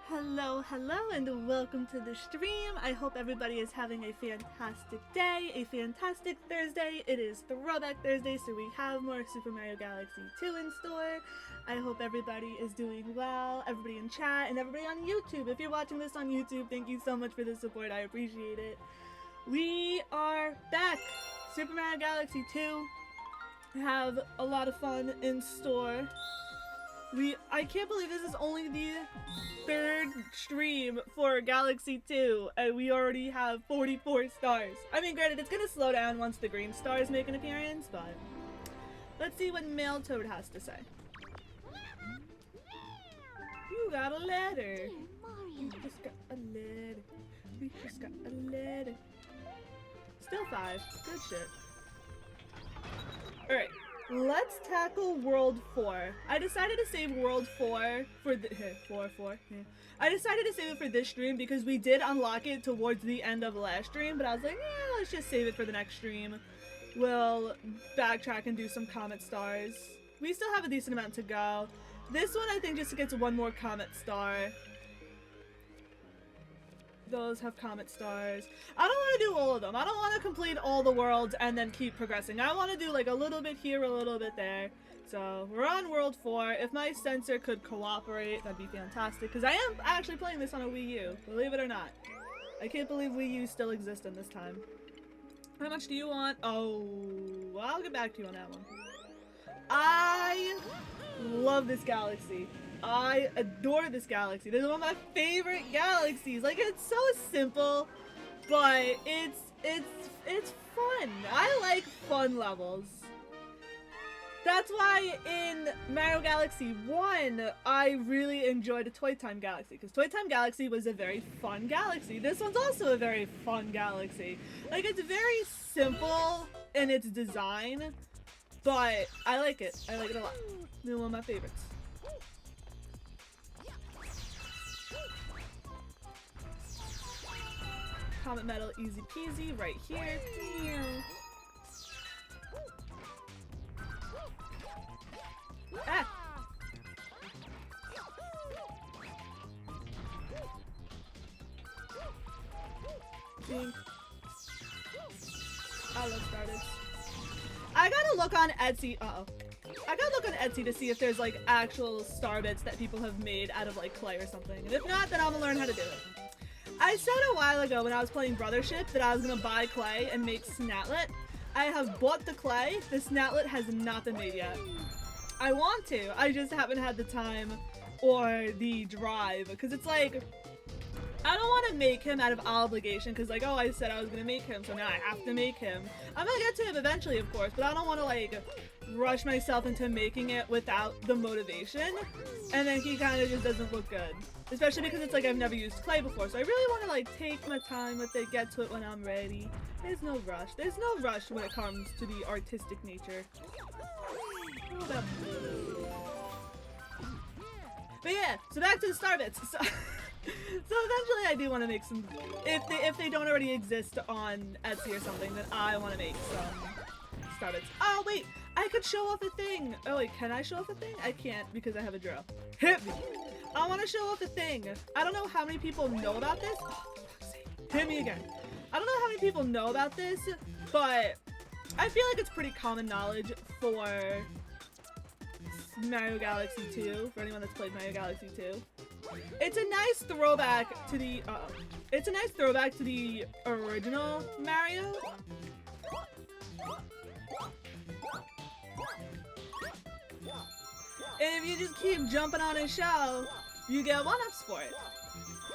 Hello, and welcome to the stream. I hope everybody is having a fantastic day, a fantastic Thursday. It is Throwback Thursday, so we have more Super Mario Galaxy 2 in store. I hope everybody is doing well, everybody in chat, and everybody on YouTube. If you're watching this on YouTube, thank you so much for the support. I appreciate it. We are back! Super Mario Galaxy 2. We have a lot of fun in store. I can't believe this is only the third stream for Galaxy 2 and we already have 44 stars. I mean, granted, it's gonna slow down once the green stars make an appearance, but let's see what Male Toad has to say. You got a letter. You just got a letter. We just got a letter. Still 5. Good shit. Alright. Let's tackle World 4. I decided to save World 4 for the I decided to save it for this stream because we did unlock it towards the end of the last stream, but I was like, yeah, let's just save it for the next stream. We'll backtrack and do some Comet Stars. We still have a decent amount to go. This one I think just gets one more Comet Star. Those have Comet Stars. I don't want to do all of them. I don't want to complete all the worlds and then keep progressing. I want to do like a little bit here, a little bit there. So we're on World 4. If my sensor could cooperate, that'd be fantastic. Because I am actually playing this on a Wii U, believe it or not. I can't believe Wii U still exists in this time. How much do you want? Oh, well, I'll get back to you on that one. I love this galaxy. I adore this galaxy. This is one of my favorite galaxies. Like, it's so simple, but it's fun. I like fun levels. That's why in Mario Galaxy 1, I really enjoyed Toy Time Galaxy, because Toy Time Galaxy was a very fun galaxy. This one's also a very fun galaxy. Like, it's very simple in its design, but I like it. I like it a lot. It's one of my favorites. Comet Metal, easy peasy, right here. Ah! Dink. I love Stardust. I gotta look on Etsy. I gotta look on Etsy to see if there's like actual star bits that people have made out of like clay or something. And if not, then I'm gonna learn how to do it. I said a while ago when I was playing Brothership that I was gonna buy clay and make Snatlet. I have bought the clay. The Snatlet has not been made yet. I want to. I just haven't had the time or the drive because it's like I don't want to make him out of obligation because like, oh, I said I was gonna make him, so now I have to make him. I'm gonna get to him eventually, of course, but I don't want to like rush myself into making it without the motivation, and then he kind of just doesn't look good. Especially because it's like I've never used clay before, so I really want to like take my time with it, get to it when I'm ready. There's no rush. There's no rush when it comes to the artistic nature. But yeah, so back to the star bits. So eventually I do want to make some, if they don't already exist on Etsy or something, then I want to make some star bits. Oh wait, I could show off a thing. Oh wait, can I show off a thing? I can't because I have a drill. Hit me. I want to show off a thing. I don't know how many people know about this. Oh, for fuck's sake. Hit me again. I don't know how many people know about this, but I feel like it's pretty common knowledge for Mario Galaxy 2, for anyone that's played Mario Galaxy 2. It's a nice throwback to the, it's a nice throwback to the original Mario. And if you just keep jumping on his shell, you get 1-ups for it.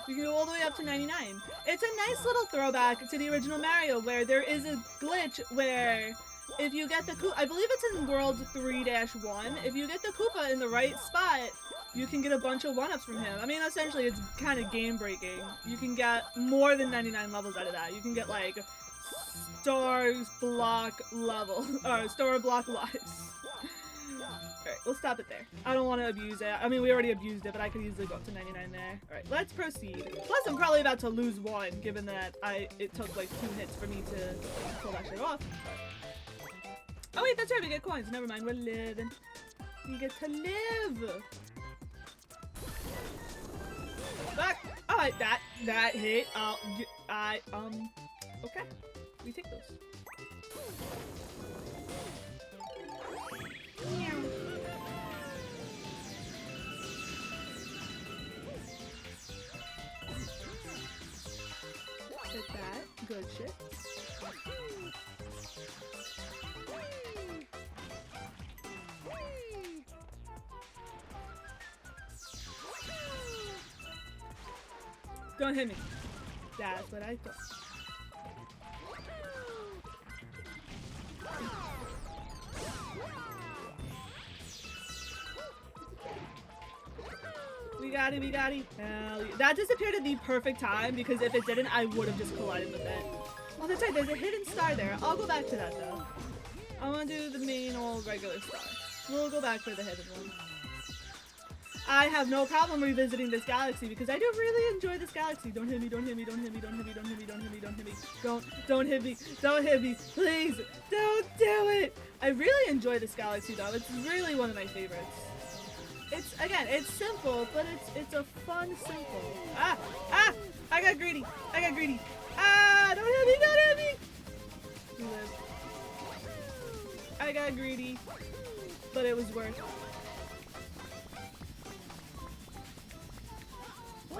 You can go all the way up to 99. It's a nice little throwback to the original Mario where there is a glitch where if you get the Koopa, I believe it's in World 3-1, if you get the Koopa in the right spot, you can get a bunch of 1-ups from him. I mean, essentially it's kind of game breaking. You can get more than 99 levels out of that. You can get like stars block level, or star block lives. Alright, we'll stop it there. I don't want to abuse it. I mean, we already abused it, but I could easily go up to 99 there. Alright, let's proceed. Plus, I'm probably about to lose 1, given that it took like 2 hits for me to pull that shit off. Oh wait, that's right, we get coins. Never mind, we're living. We get to live! Back. Alright, that hit. Okay. We take those. Hit that. Good shit. Don't hit me. That's what I thought. We got it, we got it. Hell yeah. That disappeared at the perfect time because if it didn't, I would have just collided with it. Oh, that's right, there's a hidden star there. I'll go back to that though. I want to do the main old regular star. We'll go back for the hidden one. I have no problem revisiting this galaxy because I do really enjoy this galaxy. Don't hit me, don't hit me, don't hit me, don't hit me, don't hit me, don't hit me, don't hit me. Don't hit me, don't hit me, please, don't do it. I really enjoy this galaxy though. It's really one of my favorites. It's, again, it's simple, but it's a fun simple. Ah, I got greedy, don't hit me, don't hit me. You live. I got greedy, but it was worth it.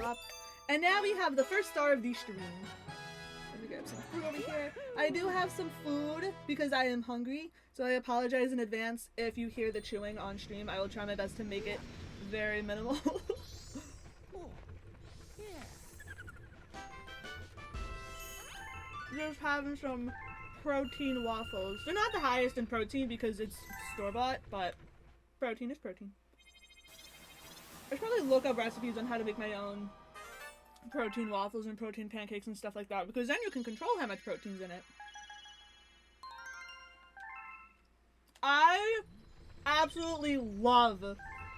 Up. And now we have the first star of the stream. Let me grab some food over here. I do have some food because I am hungry, so I apologize in advance if you hear the chewing on stream. I will try my best to make it very minimal. Just having some protein waffles. They're not the highest in protein because it's store-bought, but protein is protein. I should probably look up recipes on how to make my own protein waffles and protein pancakes and stuff like that, because then you can control how much protein's in it. I absolutely love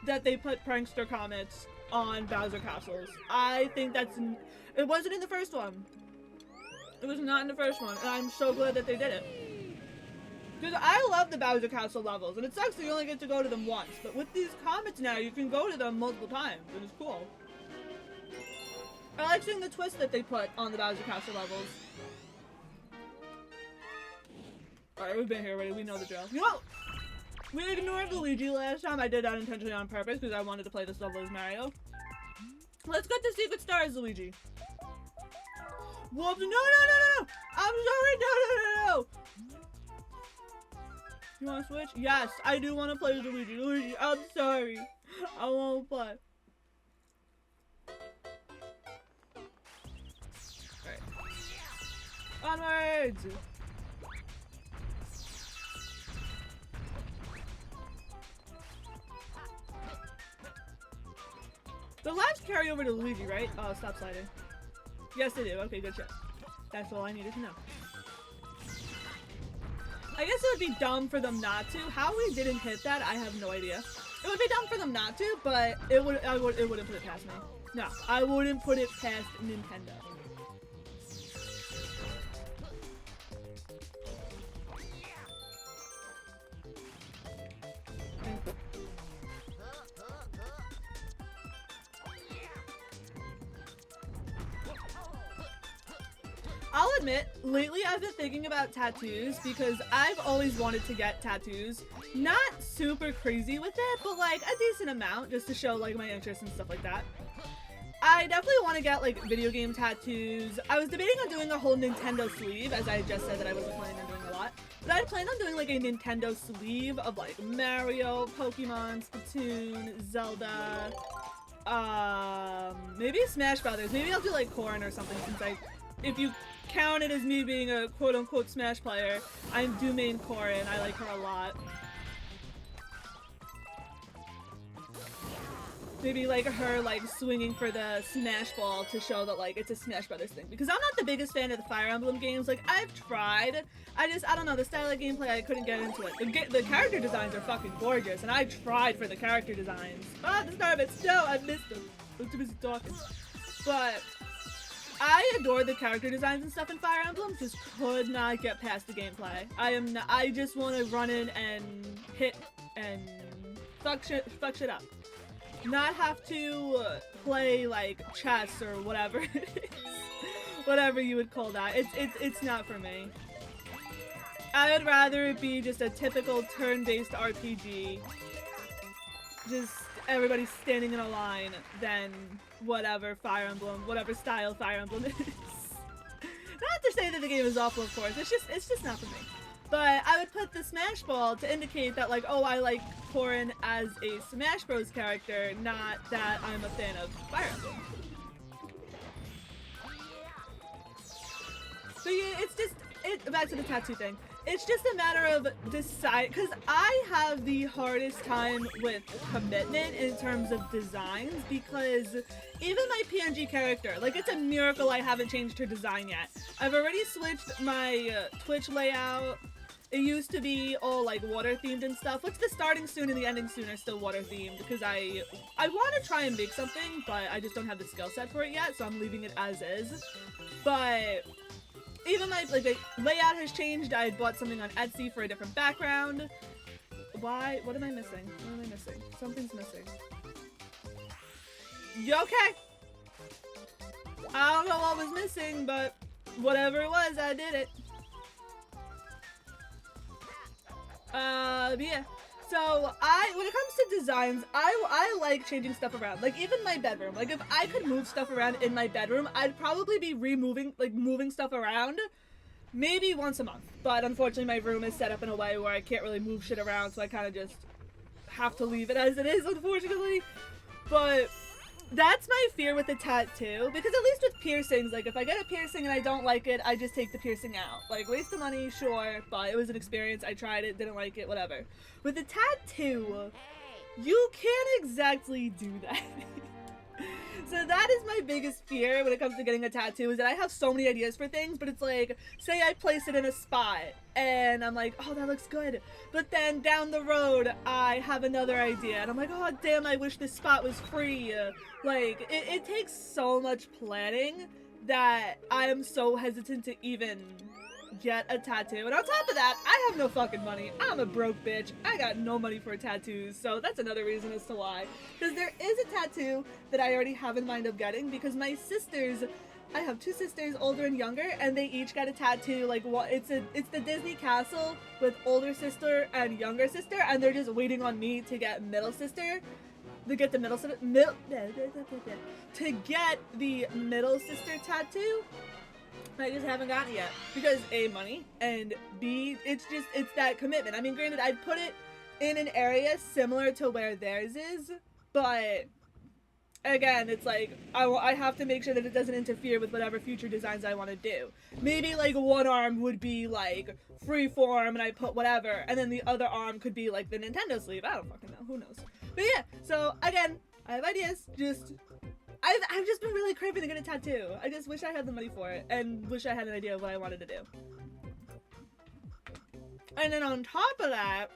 that they put Prankster Comets on Bowser Castles. I think that's... It wasn't in the first one. It was not in the first one, and I'm so glad that they did it. Because I love the Bowser Castle levels, and it sucks that you only get to go to them once, but with these comets now, you can go to them multiple times, and it's cool. I like seeing the twist that they put on the Bowser Castle levels. Alright, we've been here already, we know the drill. You know, we ignored Luigi last time. I did that intentionally on purpose, because I wanted to play this level as Mario. Let's get the secret star as Luigi. Whoops, no! I'm sorry, no! You want to switch? Yes, I do want to play with Luigi. Luigi, I'm sorry. I won't play. Alright. Onwards! The lives carry over to Luigi, right? Oh, stop sliding. Yes, they do. Okay, good shit. That's all I needed to know. I guess it would be dumb for them not to. How we didn't hit that, I have no idea. It would be dumb for them not to, but it wouldn't put it past me. No, I wouldn't put it past Nintendo. I'll admit, lately I've been thinking about tattoos because I've always wanted to get tattoos. Not super crazy with it, but like a decent amount just to show like my interest and stuff like that. I definitely want to get like video game tattoos. I was debating on doing a whole Nintendo sleeve, as I just said that I wasn't planning on doing a lot. But I planned on doing like a Nintendo sleeve of like Mario, Pokemon, Splatoon, Zelda, maybe Smash Brothers. Maybe I'll do like Corrin or something since if you count it as me being a quote-unquote Smash player, I do main Corrin. I like her a lot. Maybe like her like swinging for the Smash Ball to show that like it's a Smash Brothers thing. Because I'm not the biggest fan of the Fire Emblem games. Like I've tried. I don't know, the style of gameplay, I couldn't get into it. The character designs are fucking gorgeous, and I tried for the character designs. Ah, the start of it, no, I missed them. I'm too busy talking. But I adore the character designs and stuff in Fire Emblem, just could not get past the gameplay. I just want to run in and hit and fuck shit up. not have to play like chess or whatever it is. Whatever you would call that. It's not for me. I would rather it be just a typical turn-based RPG. Just everybody standing in a line than whatever Fire Emblem, whatever style Fire Emblem is. Not to say that the game is awful, of course. It's just not for me. But I would put the Smash Ball to indicate that, like, oh, I like Corrin as a Smash Bros. Character, not that I'm a fan of Fire Emblem. So yeah, it's just, back to the tattoo thing. It's just a matter of decide, because I have the hardest time with commitment in terms of designs, because even my PNG character, like, it's a miracle I haven't changed her design yet. I've already switched my Twitch layout. It used to be all like water themed and stuff, which the starting soon and the ending soon are still water themed, because I want to try and make something, but I just don't have the skill set for it yet, so I'm leaving it as is. But even my the layout has changed. I bought something on Etsy for a different background. Why? What am I missing? What am I missing? Something's missing. You okay? I don't know what was missing, but whatever it was, I did it. Yeah. So when it comes to designs, I like changing stuff around. Like, even my bedroom. Like, if I could move stuff around in my bedroom, I'd probably be moving stuff around maybe once a month. But unfortunately, my room is set up in a way where I can't really move shit around, so I kind of just have to leave it as it is, unfortunately. But that's my fear with the tattoo, because at least with piercings, like, if I get a piercing and I don't like it, I just take the piercing out. Like, waste of money, sure, but it was an experience. I tried it, didn't like it, whatever. With the tattoo, you can't exactly do that. So that is my biggest fear when it comes to getting a tattoo, is that I have so many ideas for things, but it's like, say I place it in a spot, and I'm like, oh, that looks good. But then down the road, I have another idea, and I'm like, oh, damn, I wish this spot was free. Like, it takes so much planning that I am so hesitant to even get a tattoo. And on top of that, I have no fucking money. I'm a broke bitch. I got no money for tattoos, so that's another reason as to why. Because there is a tattoo that I already have in mind of getting, because my sisters, I have two sisters, older and younger, and they each got a tattoo. Like, what? It's the Disney castle with older sister and younger sister, and they're just waiting on me to get middle sister. To get the middle sister tattoo. I just haven't gotten it yet, because A, money, and B, it's that commitment. I mean, granted, I'd put it in an area similar to where theirs is, but again, it's like, I have to make sure that it doesn't interfere with whatever future designs I want to do. Maybe, like, one arm would be, like, freeform, and I put whatever, and then the other arm could be, like, the Nintendo sleeve. I don't fucking know. Who knows? But yeah, so, again, I have ideas. I've just been really craving to get a tattoo. I just wish I had the money for it, and wish I had an idea of what I wanted to do. And then on top of that,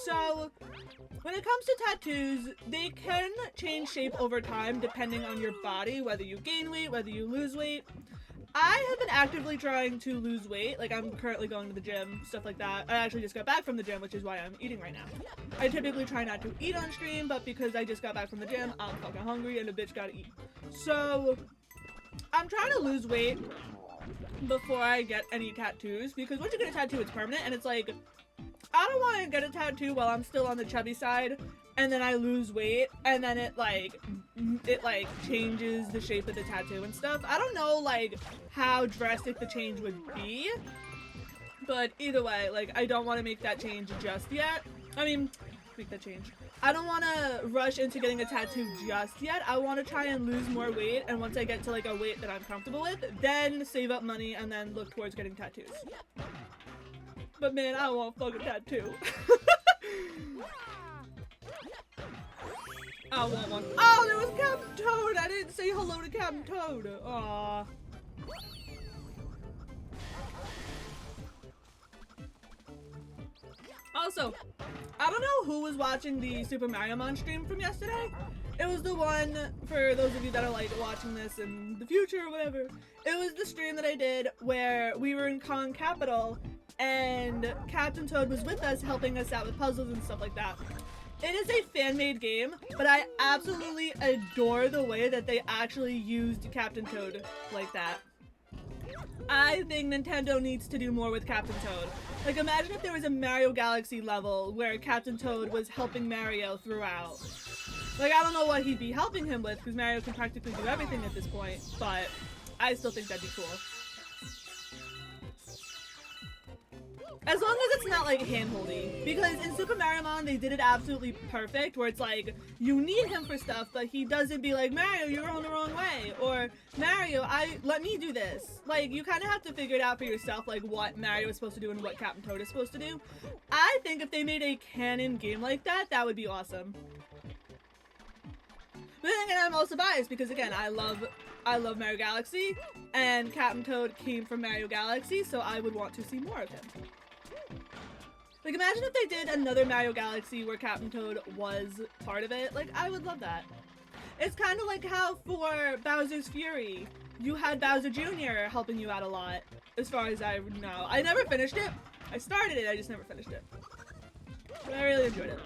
so when it comes to tattoos, they can change shape over time depending on your body, whether you gain weight, whether you lose weight. I have been actively trying to lose weight. Like, I'm currently going to the gym, stuff like that. I actually just got back from the gym, which is why I'm eating right now. I typically try not to eat on stream, but because I just got back from the gym, I'm fucking hungry and a bitch gotta eat. So, I'm trying to lose weight before I get any tattoos, because once you get a tattoo, it's permanent, and it's like, I don't want to get a tattoo while I'm still on the chubby side, and then I lose weight, and then it changes the shape of the tattoo and stuff. I don't know, like, how drastic the change would be, but either way, like, I don't want to make that change just yet. I mean, make that change. I don't want to rush into getting a tattoo just yet. I want to try and lose more weight, and once I get to, like, a weight that I'm comfortable with, then save up money and then look towards getting tattoos. But man, I want a fucking tattoo. I want one. Oh, there was Captain Toad! I didn't say hello to Captain Toad. Aww. Also, I don't know who was watching the Super Mario Mon stream from yesterday. It was the one, for those of you that are, like, watching this in the future or whatever, it was the stream that I did where we were in Kong Capital and Captain Toad was with us, helping us out with puzzles and stuff like that. It is a fan-made game, but I absolutely adore the way that they actually used Captain Toad like that. I think Nintendo needs to do more with Captain Toad. Like, imagine if there was a Mario Galaxy level where Captain Toad was helping Mario throughout. Like, I don't know what he'd be helping him with, because Mario can practically do everything at this point, but I still think that'd be cool. As long as it's not, like, hand-holdy. Because in Super Mario Mon, they did it absolutely perfect, where it's like, you need him for stuff, but he doesn't be like, Mario, you're going the wrong way. Or, Mario, let me do this. Like, you kind of have to figure it out for yourself, like, what Mario is supposed to do and what Captain Toad is supposed to do. I think if they made a canon game like that, that would be awesome. But then again, I'm also biased, because again, I love Mario Galaxy, and Captain Toad came from Mario Galaxy, so I would want to see more of him. Like, imagine if they did another Mario Galaxy where Captain Toad was part of it. Like, I would love that. It's kind of like how for Bowser's Fury, you had Bowser Jr. helping you out a lot, as far as I know. I never finished it. I started it, I just never finished it. But I really enjoyed it.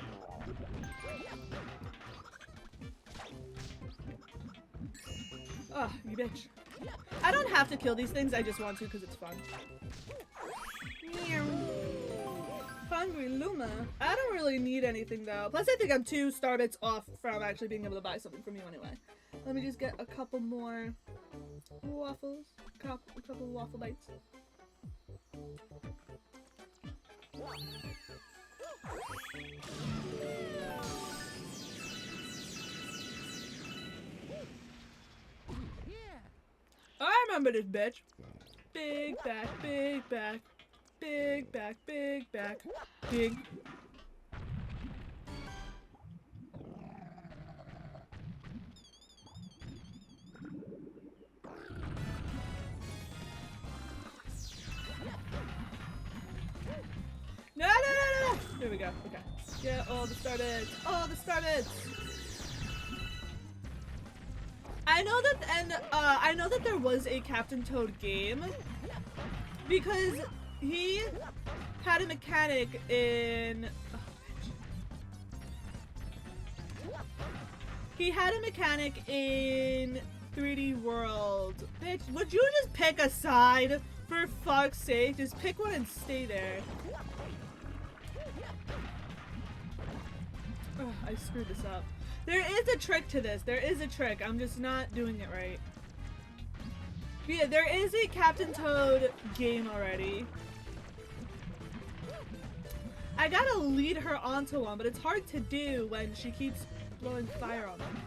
Oh, you bitch. I don't have to kill these things, I just want to because it's fun. Meow. Hungry Luma. I don't really need anything though. Plus I think I'm 2 star bits off from actually being able to buy something from you anyway. Let me just get a couple more waffles. A couple waffle bites. I remember this bitch. Big back, big back. Big back, big back, big. No, no, no, no, no. There we go. Okay. Get all the star bits. All the star bits. I know that, and I know that there was a Captain Toad game because he had a mechanic in. He had a mechanic in 3D World. Bitch, would you just pick a side? For fuck's sake, just pick one and stay there. Ugh, I screwed this up. There is a trick to this. There is a trick. I'm just not doing it right. But yeah, there is a Captain Toad game already. I gotta lead her onto one, but it's hard to do when she keeps blowing fire on them.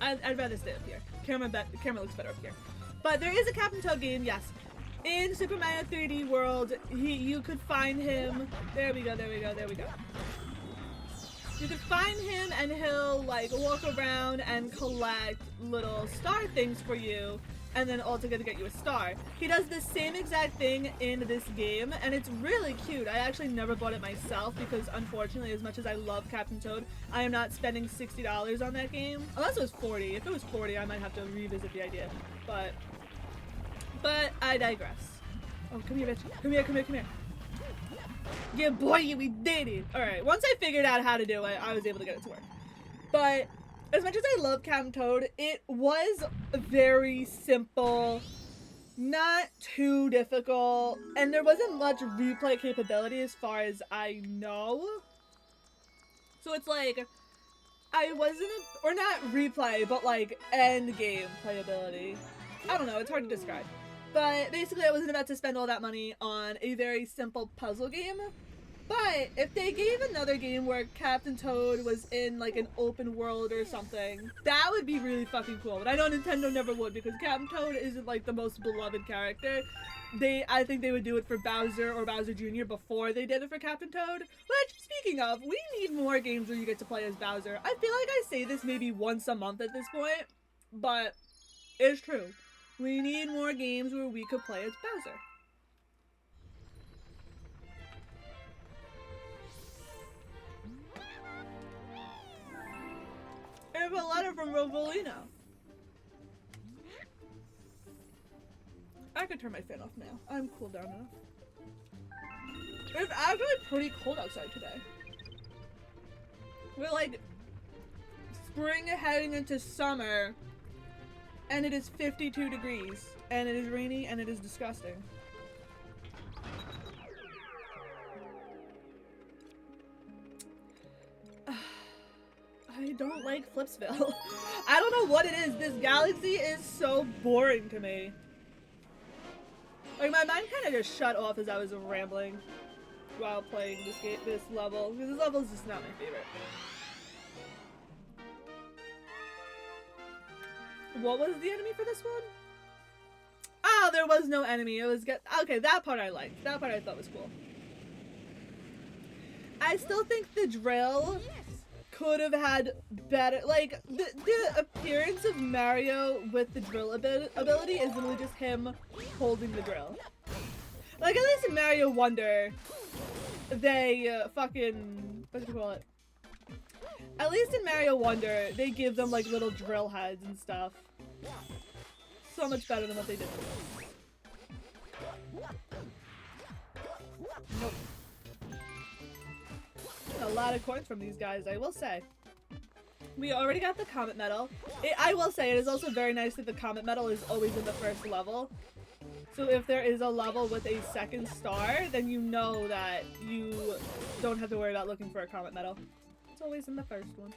I'd rather stay up here. Camera looks better up here. But there is a Captain Toad game, yes. In Super Mario 3D World, you could find him. There we go, there we go, there we go. You could find him and he'll like walk around and collect little star things for you and then altogether get you a star. He does the same exact thing in this game and it's really cute. I actually never bought it myself because unfortunately, as much as I love Captain Toad, I am not spending $60 on that game. Unless it was 40. If it was 40, I might have to revisit the idea. But I digress. Oh, come here, bitch. Come here, come here, come here. Yeah, boy, we did it. Alright, once I figured out how to do it, I was able to get it to work. But as much as I love Captain Toad, it was very simple, not too difficult, and there wasn't much replay capability as far as I know. So it's like, I wasn't, or not replay, but like end game playability. I don't know, it's hard to describe. But basically I wasn't about to spend all that money on a very simple puzzle game. But if they gave another game where Captain Toad was in like an open world or something, that would be really fucking cool. But I know Nintendo never would because Captain Toad isn't like the most beloved character. I think they would do it for Bowser or Bowser Jr. before they did it for Captain Toad. Which, speaking of, we need more games where you get to play as Bowser. I feel like I say this maybe once a month at this point, but it's true. We need more games where we could play as Bowser. I have a letter from Rovolino. I could turn my fan off now. I'm cooled down enough. It's actually pretty cold outside today. We're like spring heading into summer, and it is 52 degrees, and it is rainy, and it is disgusting. I don't like Flipsville. I don't know what it is. This galaxy is so boring to me. Like, my mind kind of just shut off as I was rambling while playing this level. Because this level is just not my favorite. What was the enemy for this one? Oh, there was no enemy. It was okay, that part I liked. That part I thought was cool. I still think the drill could have had better, like, the appearance of Mario with the drill ability is literally just him holding the drill. Like, at least in Mario Wonder, they fucking, what do you call it? At least in Mario Wonder, they give them, like, little drill heads and stuff. So much better than what they did for this. Nope. A lot of coins from these guys, I will say. We already got the Comet Medal. I will say, it is also very nice that the Comet Medal is always in the first level. So if there is a level with a second star, then you know that you don't have to worry about looking for a Comet Medal. It's always in the first one.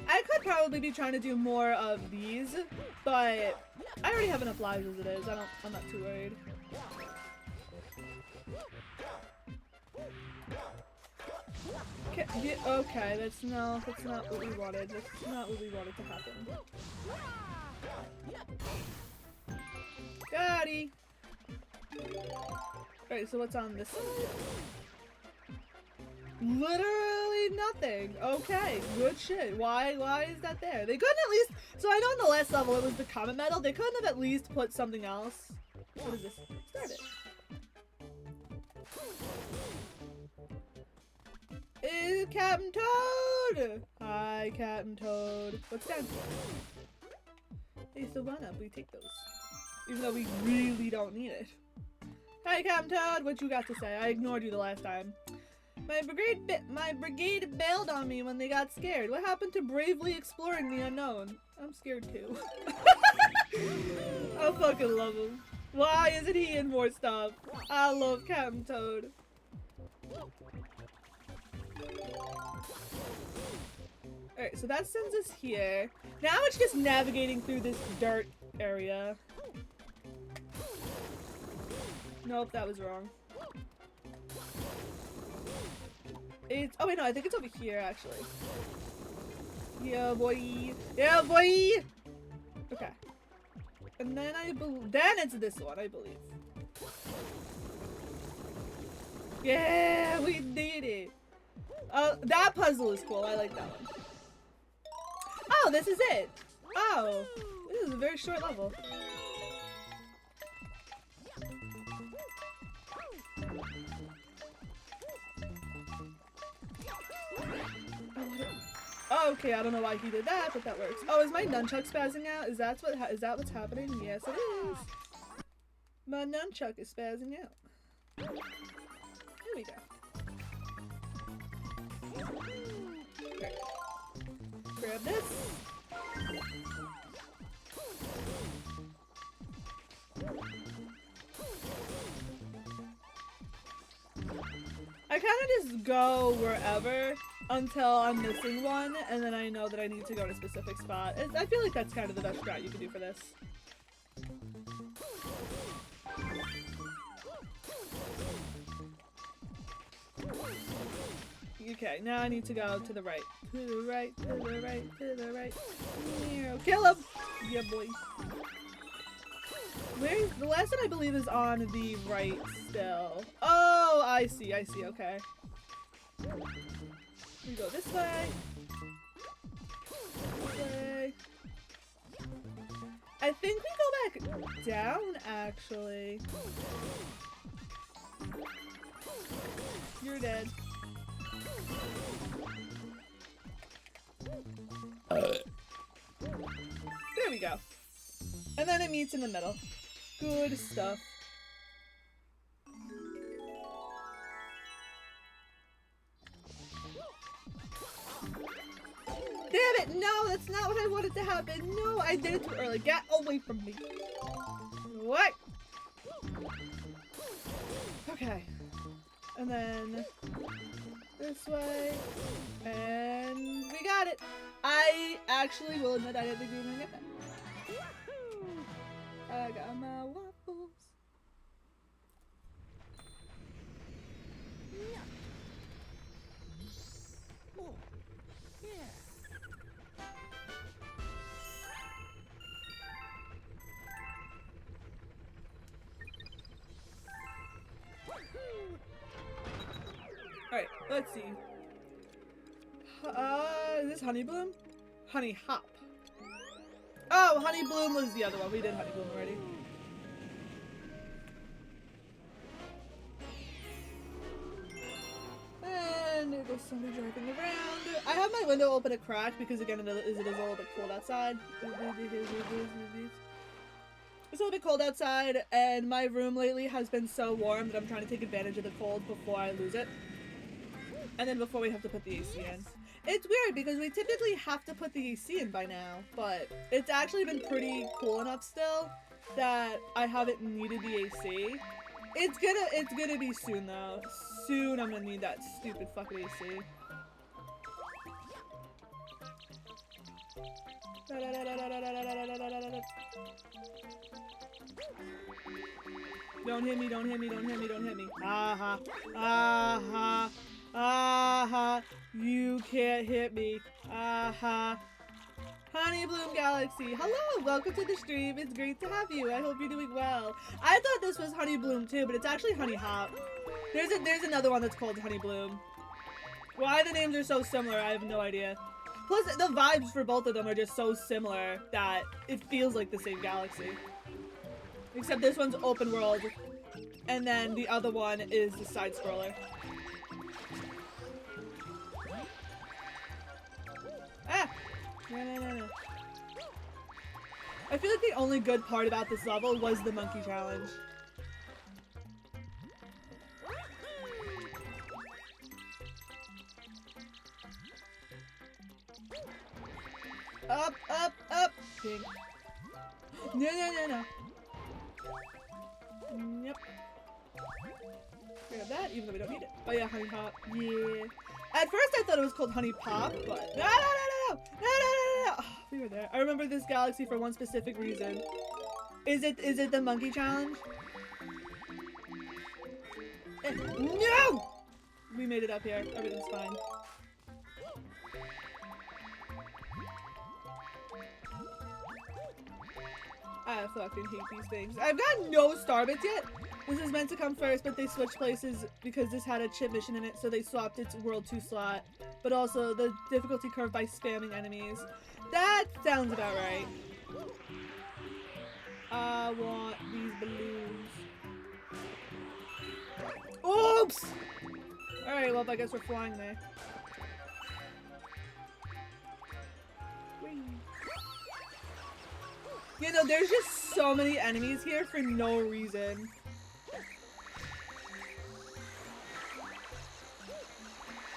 I could probably be trying to do more of these, but I already have enough lives as it is. I'm not too worried. Okay, that's not what we wanted. That's not what we wanted to happen. Gotti! Alright, so what's on this side? Literally nothing. Okay, good shit. Why is that there? They couldn't at least, so I know in the last level it was the Comet Medal. They couldn't have at least put something else. What is this? Start it. It's Captain Toad! Hi, Captain Toad. What's down here? Hey, so run up. We take those. Even though we really don't need it. Hi, Captain Toad. What you got to say? I ignored you the last time. My brigade bailed on me when they got scared. What happened to bravely exploring the unknown? I'm scared too. I fucking love him. Why isn't he in more stuff? I love Captain Toad. Alright, so that sends us here. Now it's just navigating through this dirt area. Nope, that was wrong. It's, oh wait, no, I think it's over here, actually. Yeah, boy. Yeah, boy! Okay. And then then it's this one, I believe. Yeah, we did it! That puzzle is cool, I like that one. Oh, this is it! Oh, this is a very short level. Oh, okay, I don't know why he did that, but that works. Oh, is my nunchuck spazzing out? Is that what's happening? Yes, it is. My nunchuck is spazzing out. Here we go. Okay. Grab this. I kind of just go wherever until I'm missing one, and then I know that I need to go to a specific spot. I feel like that's kind of the best strat you can do for this. Okay, now I need to go to the right. To the right, to the right, to the right. Kill him! Yeah, boy. Where's the last one? I believe is on the right still. Oh, I see, okay. We go this way. This way. I think we go back down, actually. You're dead. There we go. And then it meets in the middle. Good stuff. it! No, that's not what I wanted to happen. No, I did it too early. Get away from me. What? Okay. And then this way. And we got it. I actually will admit I didn't think we were gonna get that. I got my waffles. Alright, let's see. Is this Honey Bloom? Honey Hop. Oh, Honey Bloom was the other one. We did Honey Bloom already. And there goes somebody driving around. I have my window open a crack because again it is a little bit cold outside. It's a little bit cold outside and my room lately has been so warm that I'm trying to take advantage of the cold before I lose it. And then before we have to put the AC in. It's weird because we typically have to put the AC in by now, but it's actually been pretty cool enough still that I haven't needed the AC. It's gonna be soon though. Soon I'm gonna need that stupid fucking AC. Don't hit me, don't hit me, don't hit me, don't hit me. Aha. Aha. Aha. You can't hit me. Aha. Honey Bloom Galaxy. Hello, welcome to the stream. It's great to have you. I hope you're doing well. I thought this was Honey Bloom too, but it's actually Honey Hop. There's another one that's called Honey Bloom. Why the names are so similar, I have no idea. Plus, the vibes for both of them are just so similar that it feels like the same galaxy. Except this one's open world, and then the other one is the side scroller. Ah! No. I feel like the only good part about this level was the monkey challenge. Up, up, up! Pink. No. Yep. Grab that, even though we don't need it. Oh yeah, Honey Hop. Yeah. At first I thought it was called Honey Pop, but no. Oh, we were there. I remember this galaxy for one specific reason. Is it the monkey challenge? No! We made it up here. Everything's fine. I fucking hate these things. I've got no star bits yet. This is meant to come first, but they switched places because this had a chip mission in it, so they swapped its World 2 slot. But also the difficulty curve by spamming enemies. That sounds about right. I want these balloons. Oops! Alright, well, I guess we're flying there. Whee. You know, there's just so many enemies here for no reason.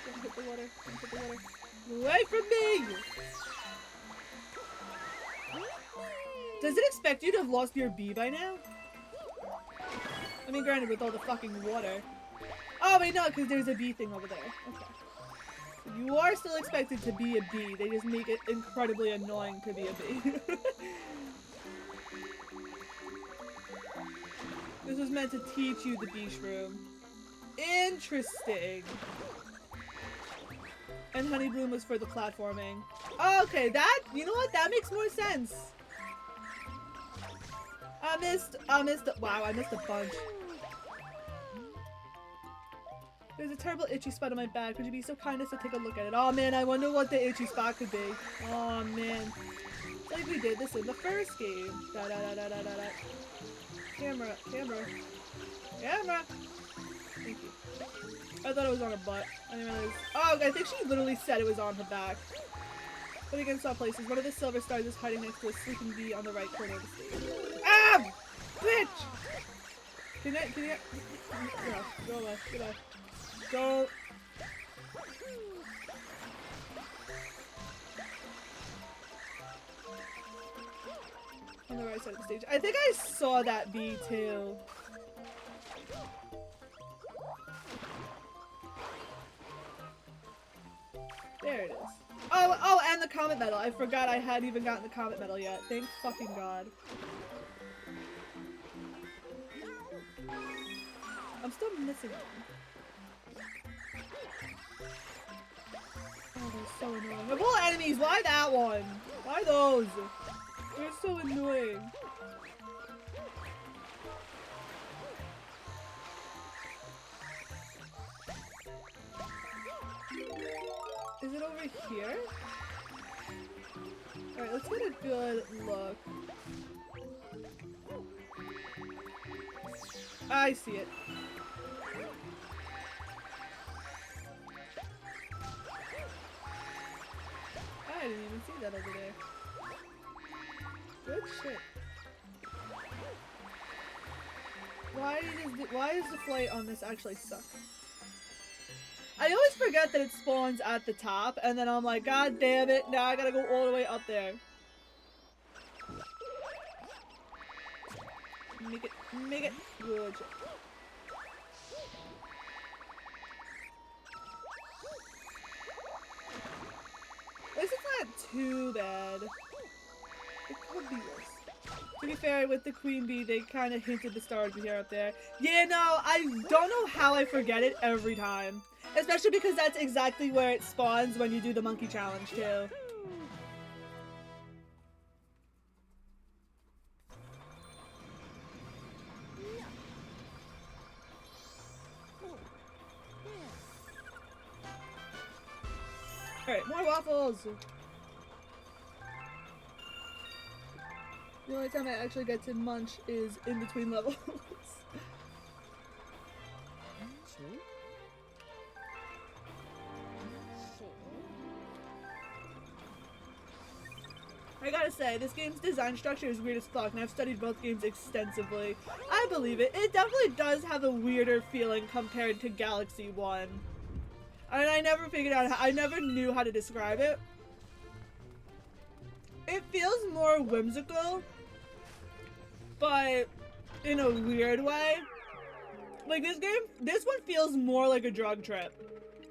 Don't hit the water. Don't hit the water. Away from me! Does it expect you to have lost your bee by now? I mean, granted, with all the fucking water. Oh, wait, no, because there's a bee thing over there. Okay. So you are still expected to be a bee. They just make it incredibly annoying to be a bee. This was meant to teach you the bee shroom. Interesting. And Honey Bloom was for the platforming. Oh, okay, you know what? That makes more sense. Wow, I missed a bunch. There's a terrible itchy spot on my back. Would you be so kind as to take a look at it? Oh man, I wonder what the itchy spot could be. Oh man. It's like we did this in the first game. Camera. Thank you. I thought it was on her butt. I didn't realize. Oh, I think she literally said it was on her back. But against all places, one of the silver stars is hiding next to a sleeping bee on the right corner of the stage. Ah! Bitch! Can you... Go away. Goodbye. Go... On the right side of the stage. I think I saw that bee too. There it is. Oh, and the comet medal. I forgot I hadn't even gotten the comet medal yet. Thank fucking god. I'm still missing one. Oh, they're so annoying. Of all enemies, why that one? Why those? They're so annoying. Is it over here? Alright, let's get a good look. I see it. I didn't even see that over there. Good shit. Why does the flight on this actually suck? I always forget that it spawns at the top, and then I'm like, god damn it, now I gotta go all the way up there. Make it good. At least it's not too bad. It could be worse. To be fair, with the queen bee, they kind of hinted the stars would be here up there. Yeah, no, I don't know how I forget it every time. Especially because that's exactly where it spawns when you do the monkey challenge, too. Alright, more waffles! The only time I actually get to munch is in between levels. I gotta say, this game's design structure is weird as fuck, and I've studied both games extensively. I believe it. It definitely does have a weirder feeling compared to Galaxy 1. And I never figured out I never knew how to describe it. It feels more whimsical, but in a weird way. Like this one feels more like a drug trip,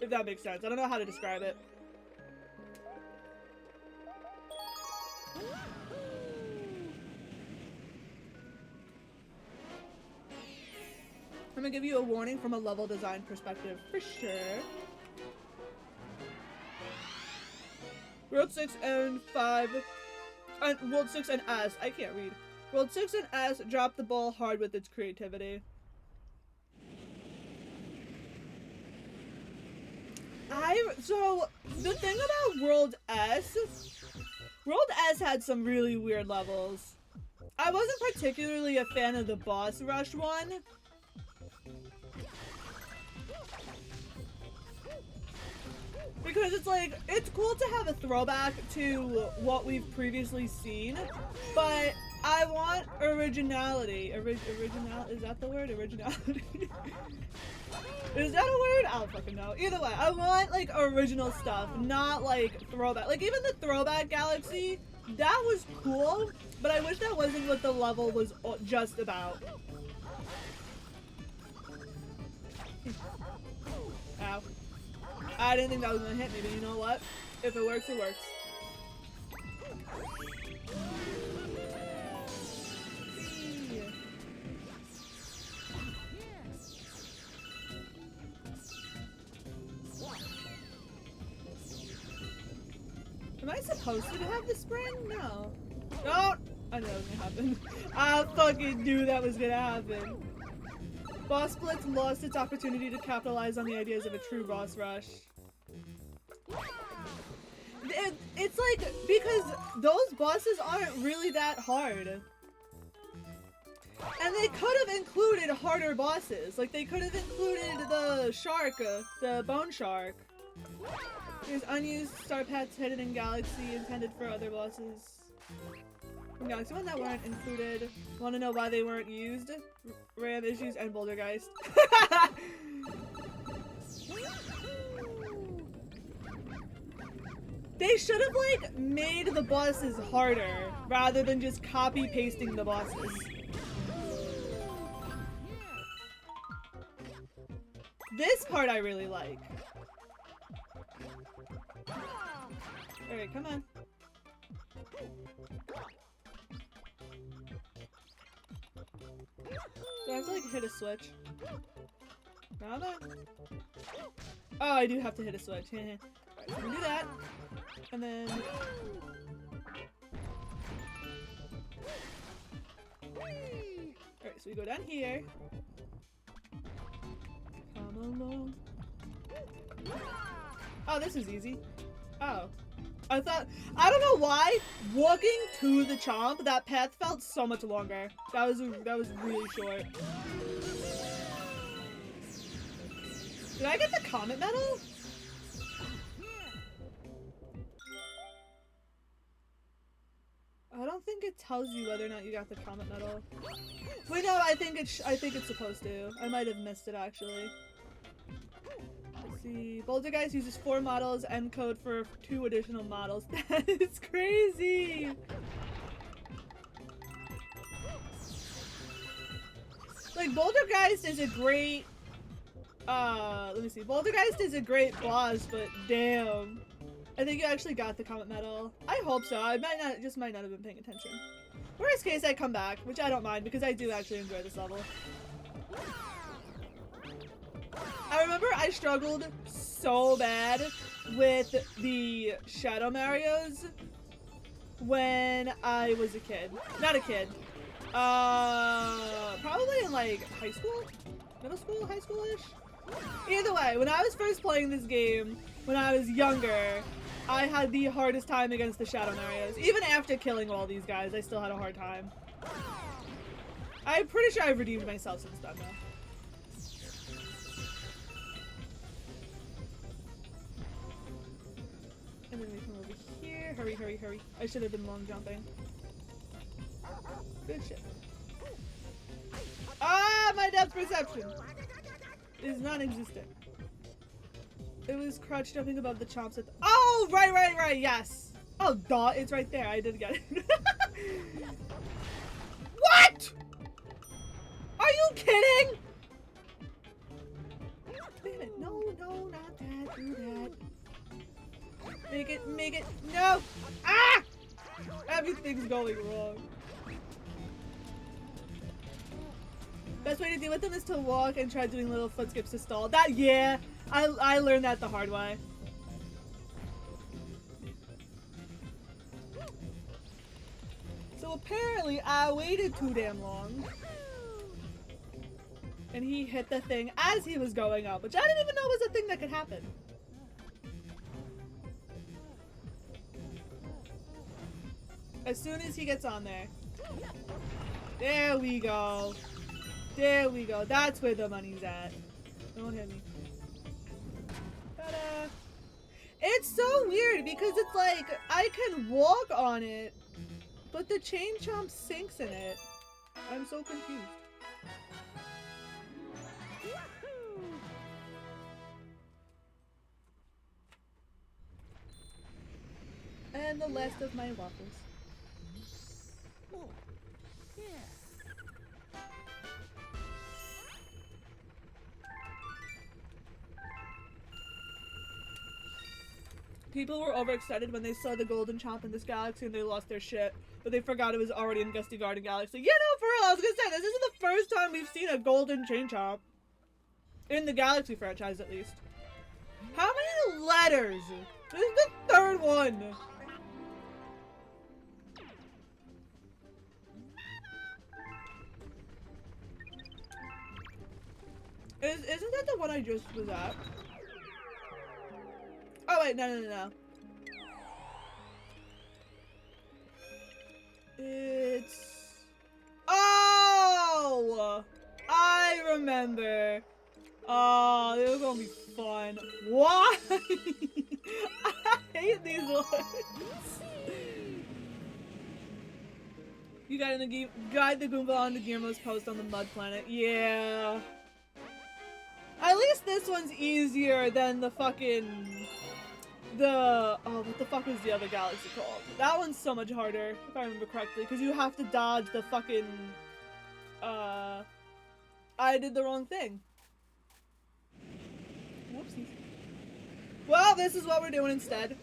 if that makes sense. I don't know how to describe it. I'm gonna give you a warning from a level design perspective, for sure. World 6 and 5, and World 6 and S, I can't read. World 6 and S dropped the ball hard with its creativity. So, the thing about World S had some really weird levels. I wasn't particularly a fan of the boss rush one. Because it's like, it's cool to have a throwback to what we've previously seen, but I want originality. Original, is that the word? Originality? Is that a word? I don't fucking know. Either way, I want like original stuff, not like throwback. Like even the Throwback Galaxy, that was cool, but I wish that wasn't what the level was just about. Ow. I didn't think that was gonna hit me, but you know what? If it works, it works. Am I supposed to have the spring? No. Don't! I knew that was gonna happen. I fucking knew that was gonna happen. Boss Blitz lost its opportunity to capitalize on the ideas of a true boss rush. It's like, because those bosses aren't really that hard. And they could have included harder bosses. Like, they could have included the shark, the bone shark. There's unused star paths hidden in Galaxy intended for other bosses. In Galaxy 1 that weren't included. Want to know why they weren't used? RAM issues and Bouldergeist. They should have, like, made the bosses harder rather than just copy-pasting the bosses. This part I really like. Alright, come on. Do I have to, like, hit a switch? No, no. Oh, I do have to hit a switch. Alright, so I'm gonna do that. And then... Alright, so we go down here. Come along. Oh, this is easy. Oh. I thought, I don't know why, walking to the chomp, that path felt so much longer. That was really short. Did I get the comet medal? I don't think it tells you whether or not you got the comet medal. Wait, no, I think it's supposed to. I might have missed it actually. Let's see. Boulder Guys uses 4 models, end code for 2 additional models. That is crazy! Like, Bouldergeist is a great... let me see. Bouldergeist is a great boss, but damn. I think you actually got the comet medal. I hope so. I might not have been paying attention. Worst case, I come back, which I don't mind because I do actually enjoy this level. I remember I struggled so bad with the Shadow Marios when I was a kid. Not a kid. Probably in like high school? Middle school? High school-ish? Either way, when I was first playing this game, when I was younger, I had the hardest time against the Shadow Marios. Even after killing all these guys, I still had a hard time. I'm pretty sure I've redeemed myself since then, though. And then we come over here. Hurry, hurry, hurry. I should have been long jumping. Good shit. Ah, my depth perception is non-existent. It was crouch jumping above the chomps at the— oh, right, yes. Oh, duh, it's right there. I did get it. What? Are you kidding? Damn it. No, not that. Do that. Make it. No. Ah! Everything's going wrong. Best way to deal with them is to walk and try doing little foot skips to stall. That, yeah. I learned that the hard way. So apparently I waited too damn long. And he hit the thing as he was going up, which I didn't even know was a thing that could happen. As soon as he gets on there. There we go. There we go. That's where the money's at. Don't hit me. Ta-da! It's so weird because it's like I can walk on it, but the chain chomp sinks in it. I'm so confused. And the last of my waffles. People were overexcited when they saw the golden chomp in this galaxy and they lost their shit, but they forgot it was already in Gusty Garden Galaxy. Yeah, no, for real, I was gonna say, this isn't the first time we've seen a golden chain chomp. In the Galaxy franchise, at least. How many letters? This is the 3rd one. Isn't that the one I just was at? Oh wait, no. It's... oh! I remember. Oh, this is gonna be fun. Why? I hate these ones. You got in the guide the Goomba on the Guillermo's post on the Mud Planet. Yeah. At least this one's easier than the fucking the, oh, what the fuck was the other galaxy called? That one's so much harder, if I remember correctly, because you have to dodge the fucking, I did the wrong thing. Whoopsies. Well, this is what we're doing instead.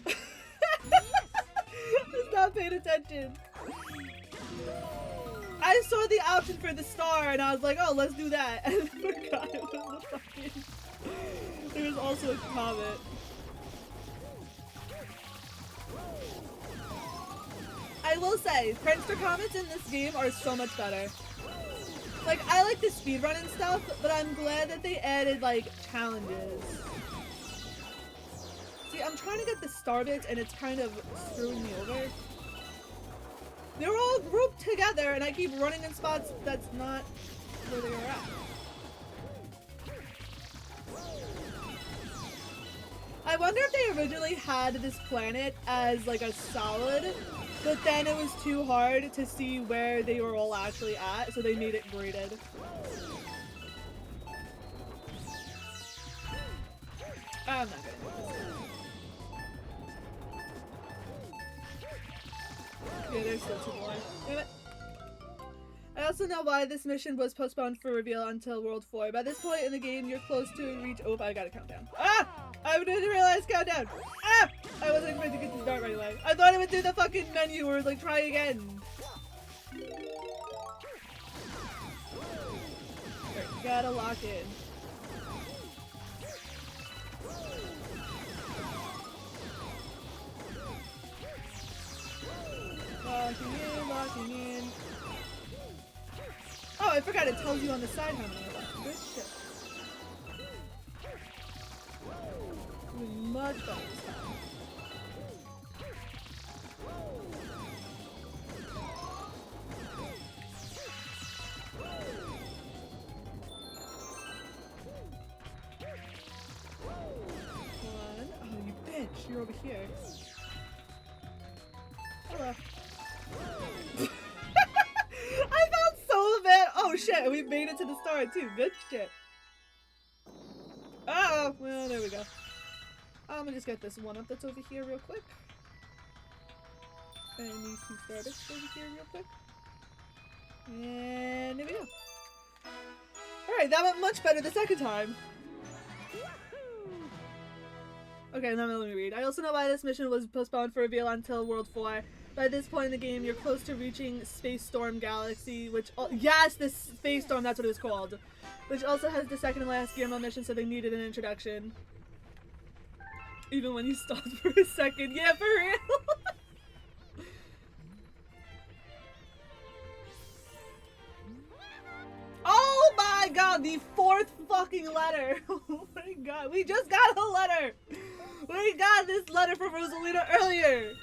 Just not paying attention. I saw the option for the star and I was like, oh, let's do that. And I forgot it was the fucking... There was also a comet. I will say, Prankster Comets in this game are so much better. Like, I like the speedrun and stuff, but I'm glad that they added, like, challenges. See, I'm trying to get the star bits and it's kind of screwing me over. They're all grouped together and I keep running in spots that's not where they are at. I wonder if they originally had this planet as like a solid, but then it was too hard to see where they were all actually at, so they made it graded. I'm not gonna do this. Yeah, there's still 2 more. Damn it. I also know why this mission was postponed for reveal until World 4. By this point in the game, you're close to reach- Oh, I gotta count down. Ah! I didn't realize countdown! Ah! I wasn't expecting to get to start right away. I thought it would do the fucking menu or like try again. Right, gotta lock in. Locking in. Oh, I forgot it tells you on the side how many are left. Good shit. Doing much better this time. One. Oh, you bitch. You're over here. Hello. I felt so bad. Oh shit, we made it to the star too. Good shit. Uh-oh. Well, there we go. I'm gonna just get this one up that's over here real quick. And these 2 star bits over here real quick. And there we go. Alright, that went much better the second time. Okay, now let me read. I also know why this mission was postponed for reveal until World 4. By this point in the game, you're close to reaching Space Storm Galaxy, which... yes, this Space Storm, that's what it was called. Which also has the second and last Gear Mode mission, so they needed an introduction. Even when you stopped for a second. Yeah, for real! Oh my god, the 4th fucking letter! Oh my god, we just got a letter! We got this letter from Rosalina earlier!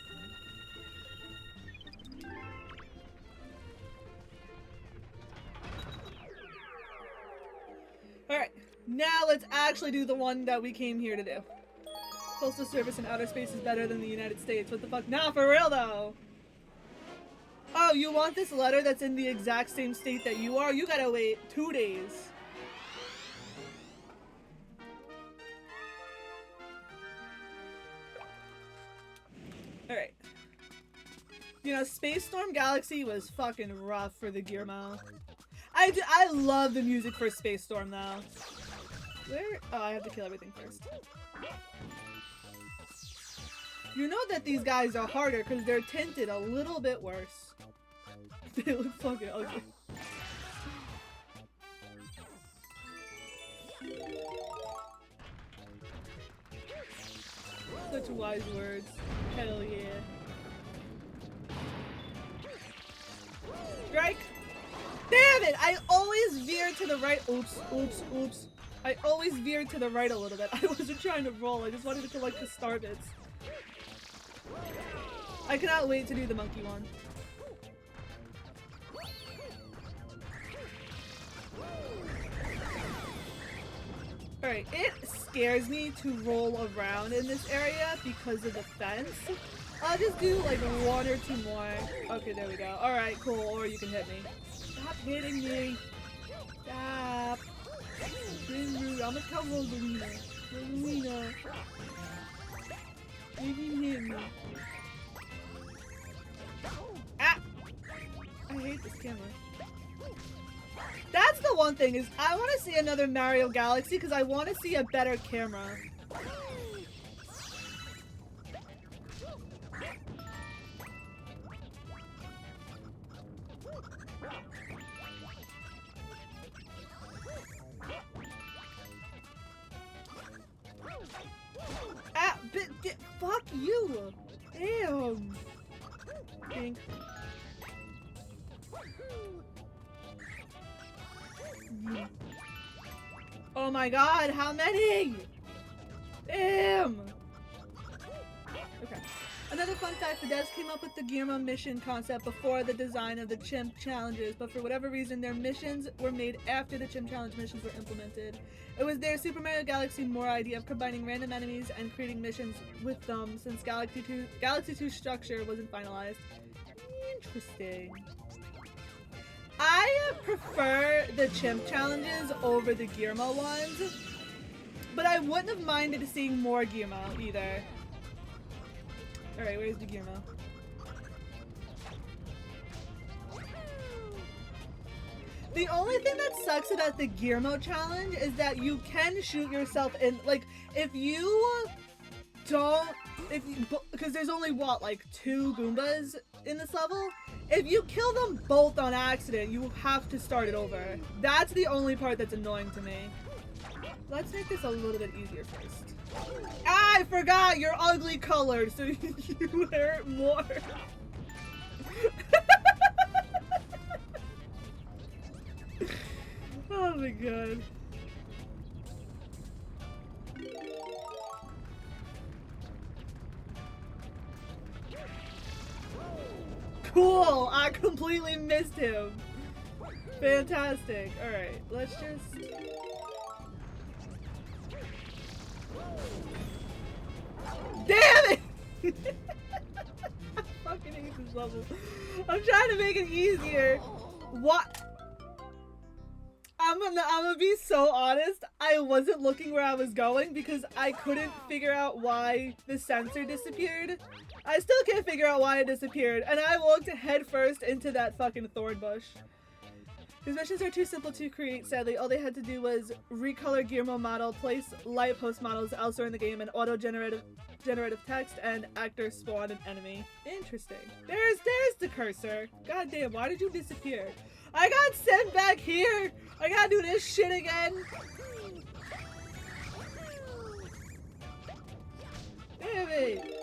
Alright, now let's actually do the one that we came here to do. Postal service in outer space is better than the United States. What the fuck? Nah, for real though! Oh, you want this letter that's in the exact same state that you are? You gotta wait 2 days. Alright. You know, Space Storm Galaxy was fucking rough for the Gearmo. I love the music for Space Storm though. Where? Oh, I have to kill everything first. You know that these guys are harder because they're tinted a little bit worse. They look fucking ugly. Such wise words. Hell yeah. Strike! Damn it! I always veer to the right. Oops, oops, oops. I always veered to the right a little bit. I wasn't trying to roll. I just wanted to collect the star bits. I cannot wait to do the monkey one. Alright, it scares me to roll around in this area because of the fence. I'll just do like 1 or 2 more. Okay, there we go. Alright, cool. Or you can hit me. Stop hitting me. Stop. I'm gonna tell Rosalina. Rosalina. You can hit me. Ah! I hate this camera. That's the one thing, is I want to see another Mario Galaxy because I want to see a better camera. Ah, fuck you! Damn! Pink. Oh my god, how many? Damn! Okay. Another fun fact, the devs came up with the Guillermo mission concept before the design of the Chimp challenges, but for whatever reason their missions were made after the Chimp challenge missions were implemented. It was their Super Mario Galaxy more idea of combining random enemies and creating missions with them since Galaxy 2's structure wasn't finalized. Interesting. I prefer the Chimp challenges over the Guillermo ones, but I wouldn't have minded seeing more Guillermo either. Alright, where's the Guillermo? The only thing that sucks about the Guillermo challenge is that you can shoot yourself in, like, if you don't, because there's only, what, like 2 Goombas in this level? If you kill them both on accident, you have to start it over. That's the only part that's annoying to me. Let's make this a little bit easier first. Ah, I forgot! You're ugly colored, so you hurt more. Oh my god. Cool! I completely missed him. Fantastic. Alright, let's just... Damn it! I fucking hate this level. I'm trying to make it easier. What? I'm gonna be so honest. I wasn't looking where I was going because I couldn't figure out why the sensor disappeared. I still can't figure out why it disappeared, and I walked headfirst into that fucking thorn bush. These missions are too simple to create, sadly. All they had to do was recolor Guillermo model, place light post models elsewhere in the game, and auto-generative text, and actor spawn an enemy. Interesting. There's the cursor. God damn, why did you disappear? I got sent back here! I gotta do this shit again! Damn it!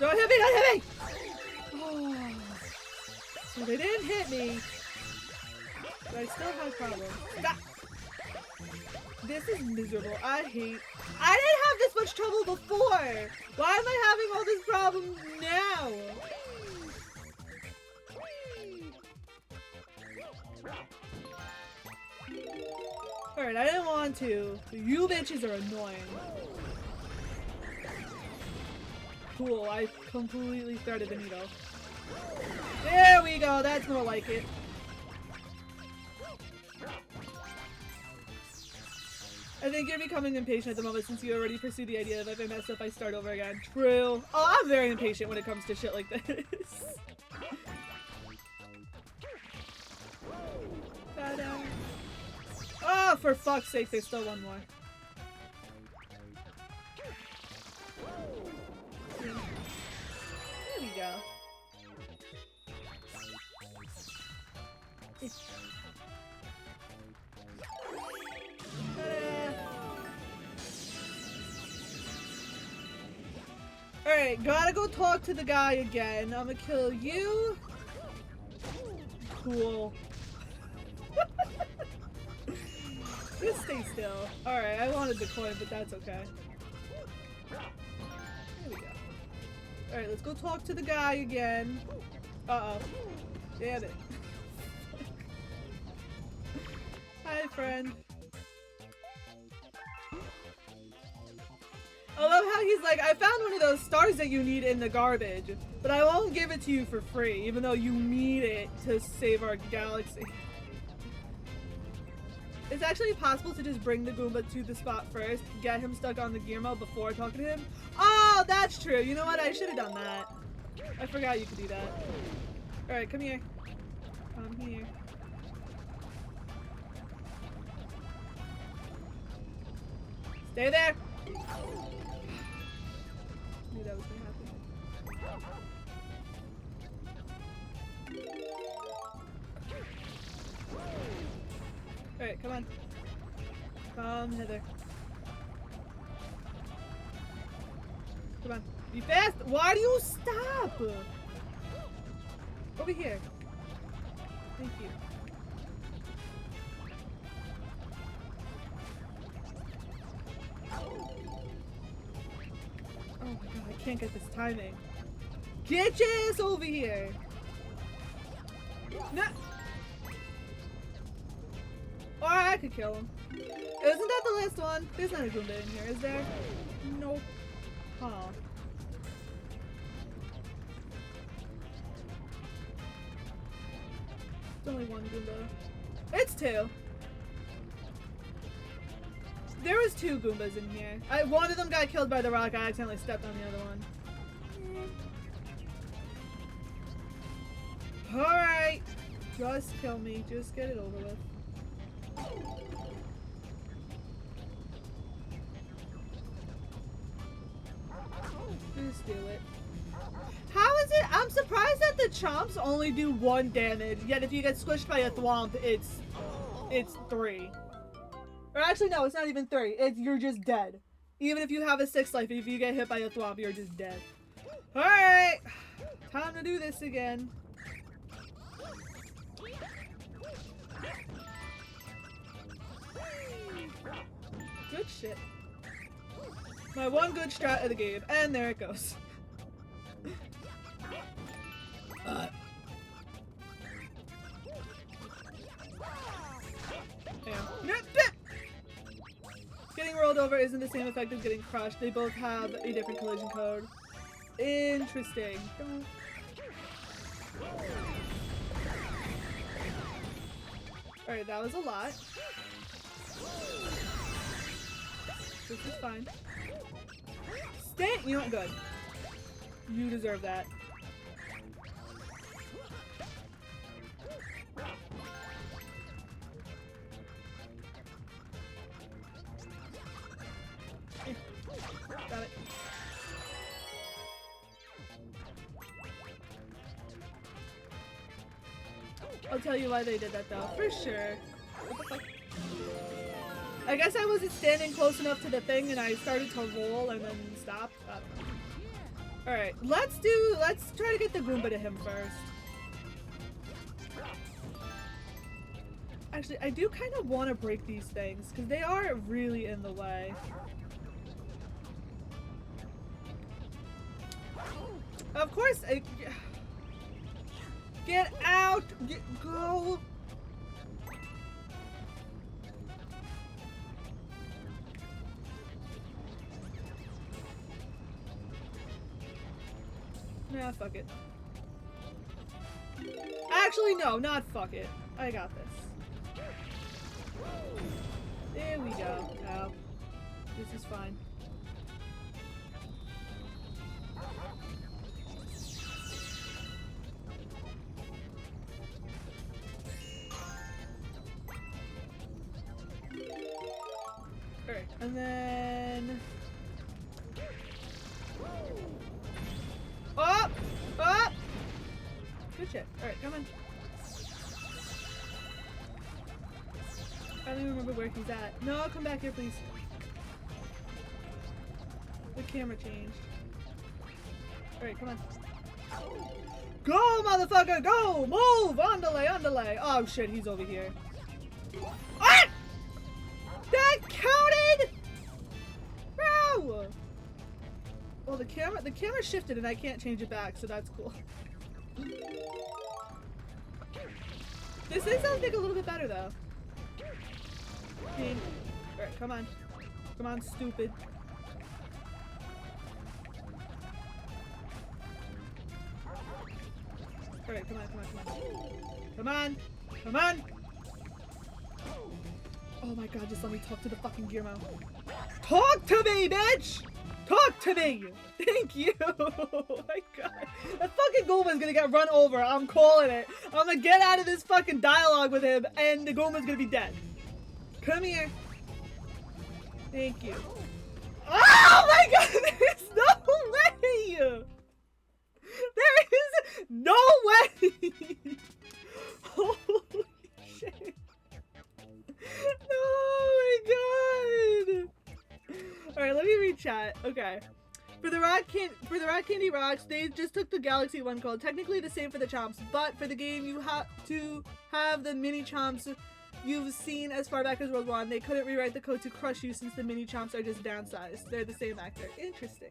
Don't hit me! Don't hit me! Oh. So they didn't hit me, but I still have problems. Stop! This is miserable. I didn't have this much trouble before! Why am I having all this problem now? Alright, I didn't want to. You bitches are annoying. Cool, I completely threaded the needle. There we go, that's more like it. I think you're becoming impatient at the moment since you already pursued the idea that if I mess up, I start over again. True. Oh, I'm very impatient when it comes to shit like this. Ta-da. Oh, for fuck's sake, there's still one more. There we go. Alright, gotta go talk to the guy again. I'm gonna kill you. Cool. Just stay still. Alright, I wanted the coin, but that's okay. There we go. Alright, let's go talk to the guy again. Uh-oh. Damn it. Hi, friend. I love how he's like, I found one of those stars that you need in the garbage, but I won't give it to you for free, even though you need it to save our galaxy. It's actually possible to just bring the Goomba to the spot first, get him stuck on the gear mode before talking to him. Oh, that's true. You know what? I should have done that. I forgot you could do that. Alright, come here. Come here. Stay there! Knew that was gonna happen. Alright, come on. Come hither. Come on. Be fast! Why do you stop? Over here. Thank you. Oh my god, I can't get this timing. Get your ass over here! No! Or I could kill him. Isn't that the last one? There's not a Goomba in here, is there? Nope. Huh. It's only one Goomba. It's two. There was two Goombas in here. One of them got killed by the rock. I accidentally stepped on the other one. Alright. Just kill me. Just get it over with. Just do it. How is it? I'm surprised that the chomps only do 1 damage, yet if you get squished by a thwomp, it's 3. Or actually, no, it's not even 3. You're just dead. Even if you have a 6 life, if you get hit by a thwomp, you're just dead. Alright! Time to do this again. Good shit. My one good strat of the game. And there it goes. Getting rolled over isn't the same effect as getting crushed. They both have a different collision code. Interesting. Alright, that was a lot. This is fine. Stay! You know what? Good. You deserve that. Got it. I'll tell you why they did that though, for sure. What the fuck? I guess I wasn't standing close enough to the thing and I started to roll and then stopped. Alright, let's try to get the Goomba to him first. Actually, I do kind of want to break these things because they are really in the way. Of course, get out! Go! Nah, fuck it. Actually, no, not fuck it. I got this. There we go. Ow. This is fine. Alright, and then... Up! Up! Good shit. Alright, come on. I don't even remember where he's at. No, come back here, please. The camera changed. Alright, come on. Go, motherfucker! Go! Move! On delay, on delay! Oh shit, he's over here. Ah! That counted! Bro! Well, the camera shifted and I can't change it back, so that's cool. This is, I think, a little bit better though. Alright, come on. Come on, stupid. Alright, come on, come on, come on. Come on! Come on! Oh my god, just let me talk to the fucking Gearmo. Talk to me, bitch! Talk to me! Thank you! Oh my god. That fucking Gooma's gonna get run over. I'm calling it. I'm gonna get out of this fucking dialogue with him and the Gooma's gonna be dead. Come here. Thank you. Oh my god! There's no way! There is no way! Holy shit. Oh my god! Alright, let me read chat. Okay. For the rock candy rocks, they just took the Galaxy one code. Technically the same for the chomps, but for the game you have to have the mini chomps you've seen as far back as World 1. They couldn't rewrite the code to crush you since the mini chomps are just downsized. They're the same actor. Interesting.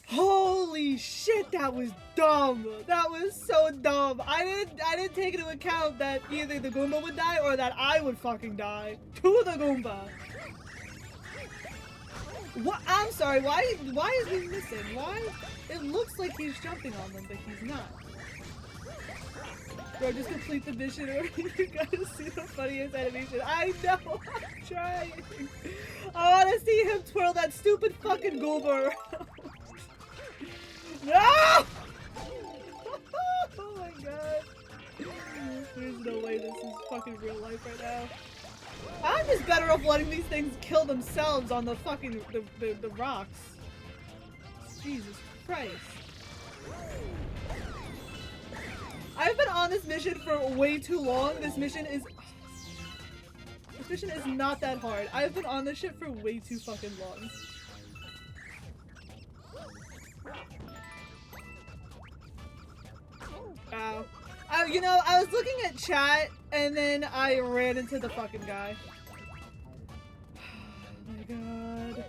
Holy shit, that was dumb. That was so dumb. I didn't take into account that either the Goomba would die or that I would fucking die to the Goomba. What? I'm sorry, why is he missing? Why? It looks like he's jumping on them, but he's not. Bro, just complete the mission or you gotta see the funniest animation. I know, I'm trying. I wanna see him twirl that stupid fucking Goomba around. No! Oh my god. There's no way this is fucking real life right now. I'm just better off letting these things kill themselves on the fucking the rocks. Jesus Christ. I've been on this mission for way too long. This mission is not that hard. I've been on this shit for way too fucking long. Ow. Oh, you know, I was looking at chat and then I ran into the fucking guy. Oh my god.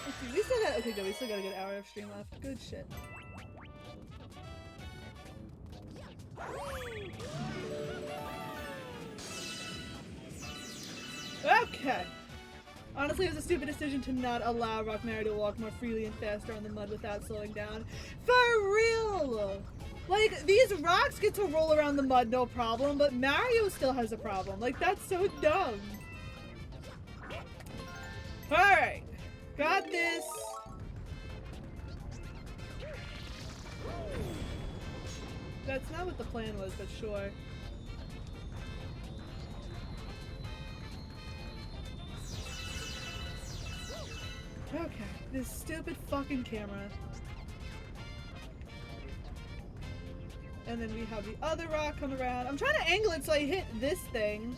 Okay, we still got, okay, good, we still got a good hour of stream left. Good shit. Okay. Honestly, it was a stupid decision to not allow Rock Mario to walk more freely and faster on the mud without slowing down. For real! Like, these rocks get to roll around the mud, no problem, but Mario still has a problem. Like, that's so dumb. Alright. Got this. That's not what the plan was, but sure. Okay, this stupid fucking camera. And then we have the other rock come around. I'm trying to angle it so I hit this thing.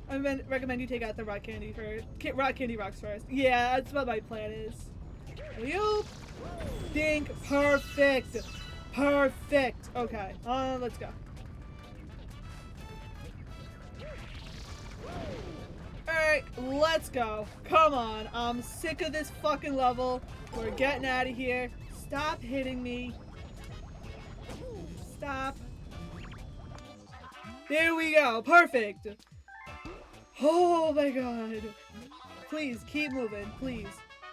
I recommend you take out the rock candy rocks first. Yeah, that's what my plan is. You think perfect. Perfect. Okay, let's go. Alright, let's go. Come on. I'm sick of this fucking level. We're getting out of here. Stop hitting me. Stop. There we go. Perfect. Oh my god. Please, keep moving. Please.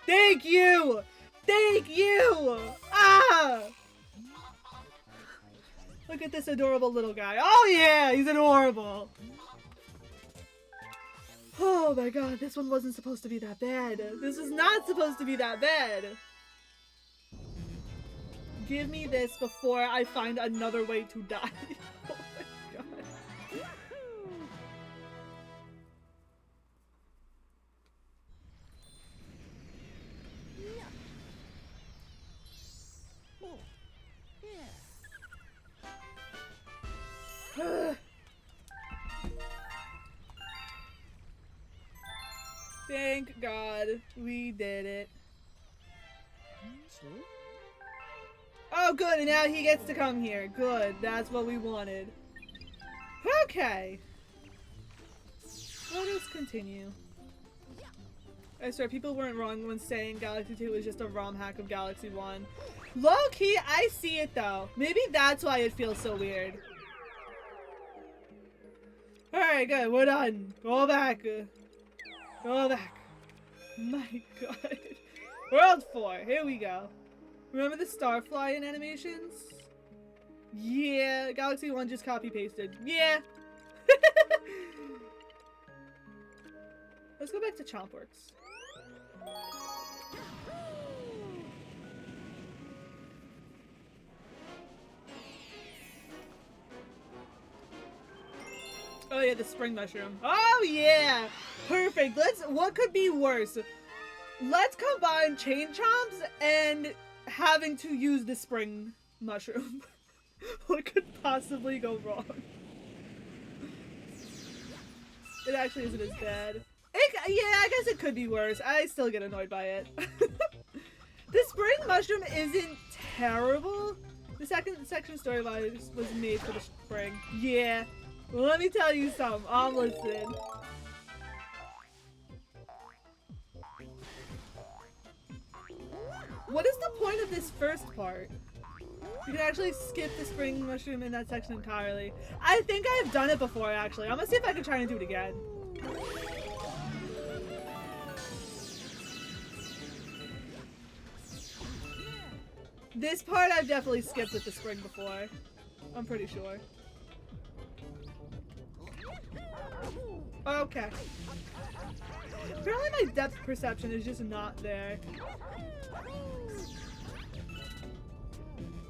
Thank you! Thank you! Ah! Look at this adorable little guy. Oh yeah, he's adorable. Oh my god, this one wasn't supposed to be that bad. This is not supposed to be that bad. Give me this before I find another way to die. Oh my god. Thank God we did it. Oh good, and now he gets to come here. Good, that's what we wanted. Okay. Let us continue. I swear, people weren't wrong when saying Galaxy 2 was just a ROM hack of Galaxy 1. Low-key, I see it though. Maybe that's why it feels so weird. Alright, good, we're done. Go back. Oh, the heck. My god. World 4. Here we go. Remember the star flying animations? Yeah. Galaxy 1 just copy pasted. Yeah. Let's go back to Chompworks. Oh yeah, the spring mushroom. Oh yeah! Perfect. What could be worse? Let's combine chain chomps and having to use the spring mushroom. What could possibly go wrong? It actually isn't as bad. Yeah, I guess it could be worse. I still get annoyed by it. The spring mushroom isn't terrible. The second section story-wise was made for the spring. Yeah. Well, let me tell you something. I'm listening. What is the point of this first part? You can actually skip the spring mushroom in that section entirely. I think I've done it before, actually. I'm gonna see if I can try and do it again. This part I've definitely skipped with the spring before. I'm pretty sure. Okay. Apparently my depth perception is just not there.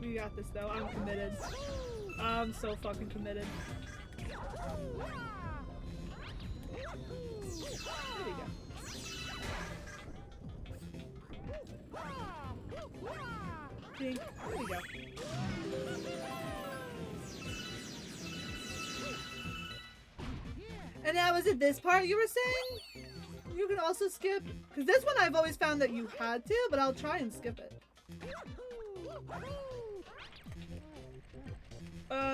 We got this though. I'm committed. I'm so fucking committed. There we go. Dink. There we go. And now, is it this part you were saying? You can also skip? Because this one I've always found that you had to, but I'll try and skip it.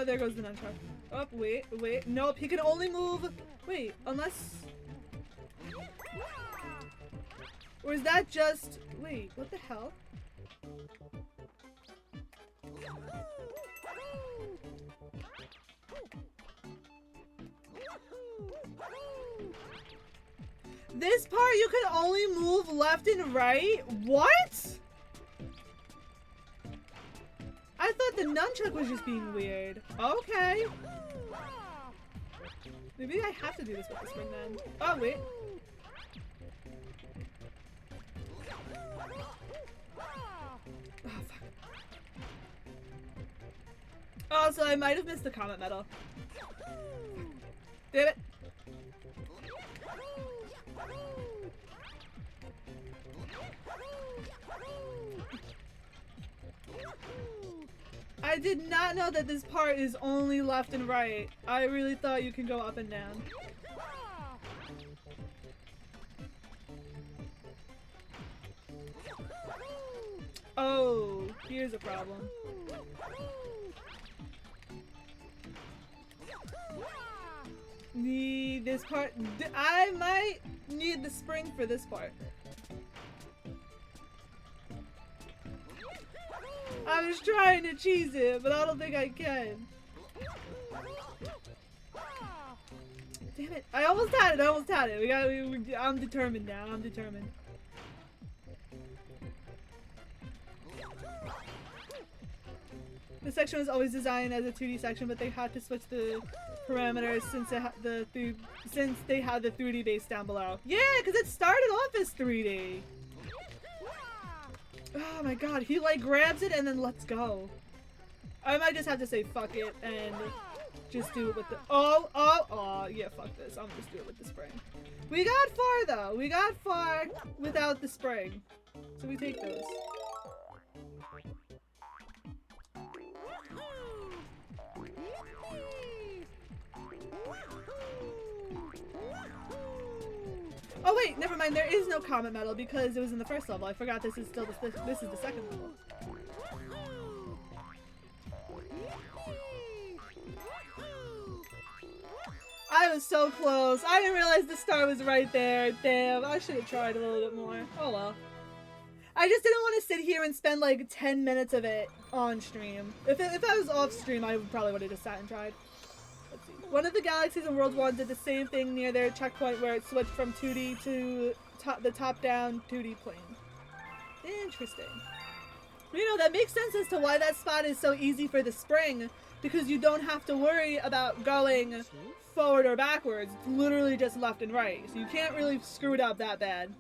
There goes the nunchuck. Oh, wait. Nope, he can only move... Wait, unless... Or is that just... Wait, what the hell? This part you can only move left and right? What? I thought the nunchuck was just being weird. Okay. Maybe I have to do this with the spring then. Oh, wait. Oh, fuck. Oh, so I might have missed the comet medal. Damn it. I did not know that this part is only left and right. I really thought you can go up and down. Oh, here's a problem. Need this part. I might need the spring for this part. I was trying to cheese it, but I don't think I can. Damn it. I almost had it. I'm determined now. I'm determined. This section was always designed as a 2D section, but they had to switch the parameters since they had the 3D base down below. Yeah, because it started off as 3D. Oh my god, he like grabs it and then lets go. I might just have to say fuck it and just do it with the- Oh, yeah, fuck this. I'm gonna just do it with the spring. We got far though. We got far without the spring. So we take those. Oh wait, never mind. There is no comet medal because it was in the first level. I forgot this is still this is the second level. I was so close. I didn't realize the star was right there. Damn, I should have tried a little bit more. Oh well. I just didn't want to sit here and spend like 10 minutes of it on stream. If I was off stream, I probably would have just sat and tried. Let's see. One of the galaxies in World 1 did the same thing near their checkpoint where it switched from 2D to the top-down 2D plane. Interesting. You know, that makes sense as to why that spot is so easy for the spring, because you don't have to worry about going forward or backwards. It's literally just left and right, so you can't really screw it up that bad.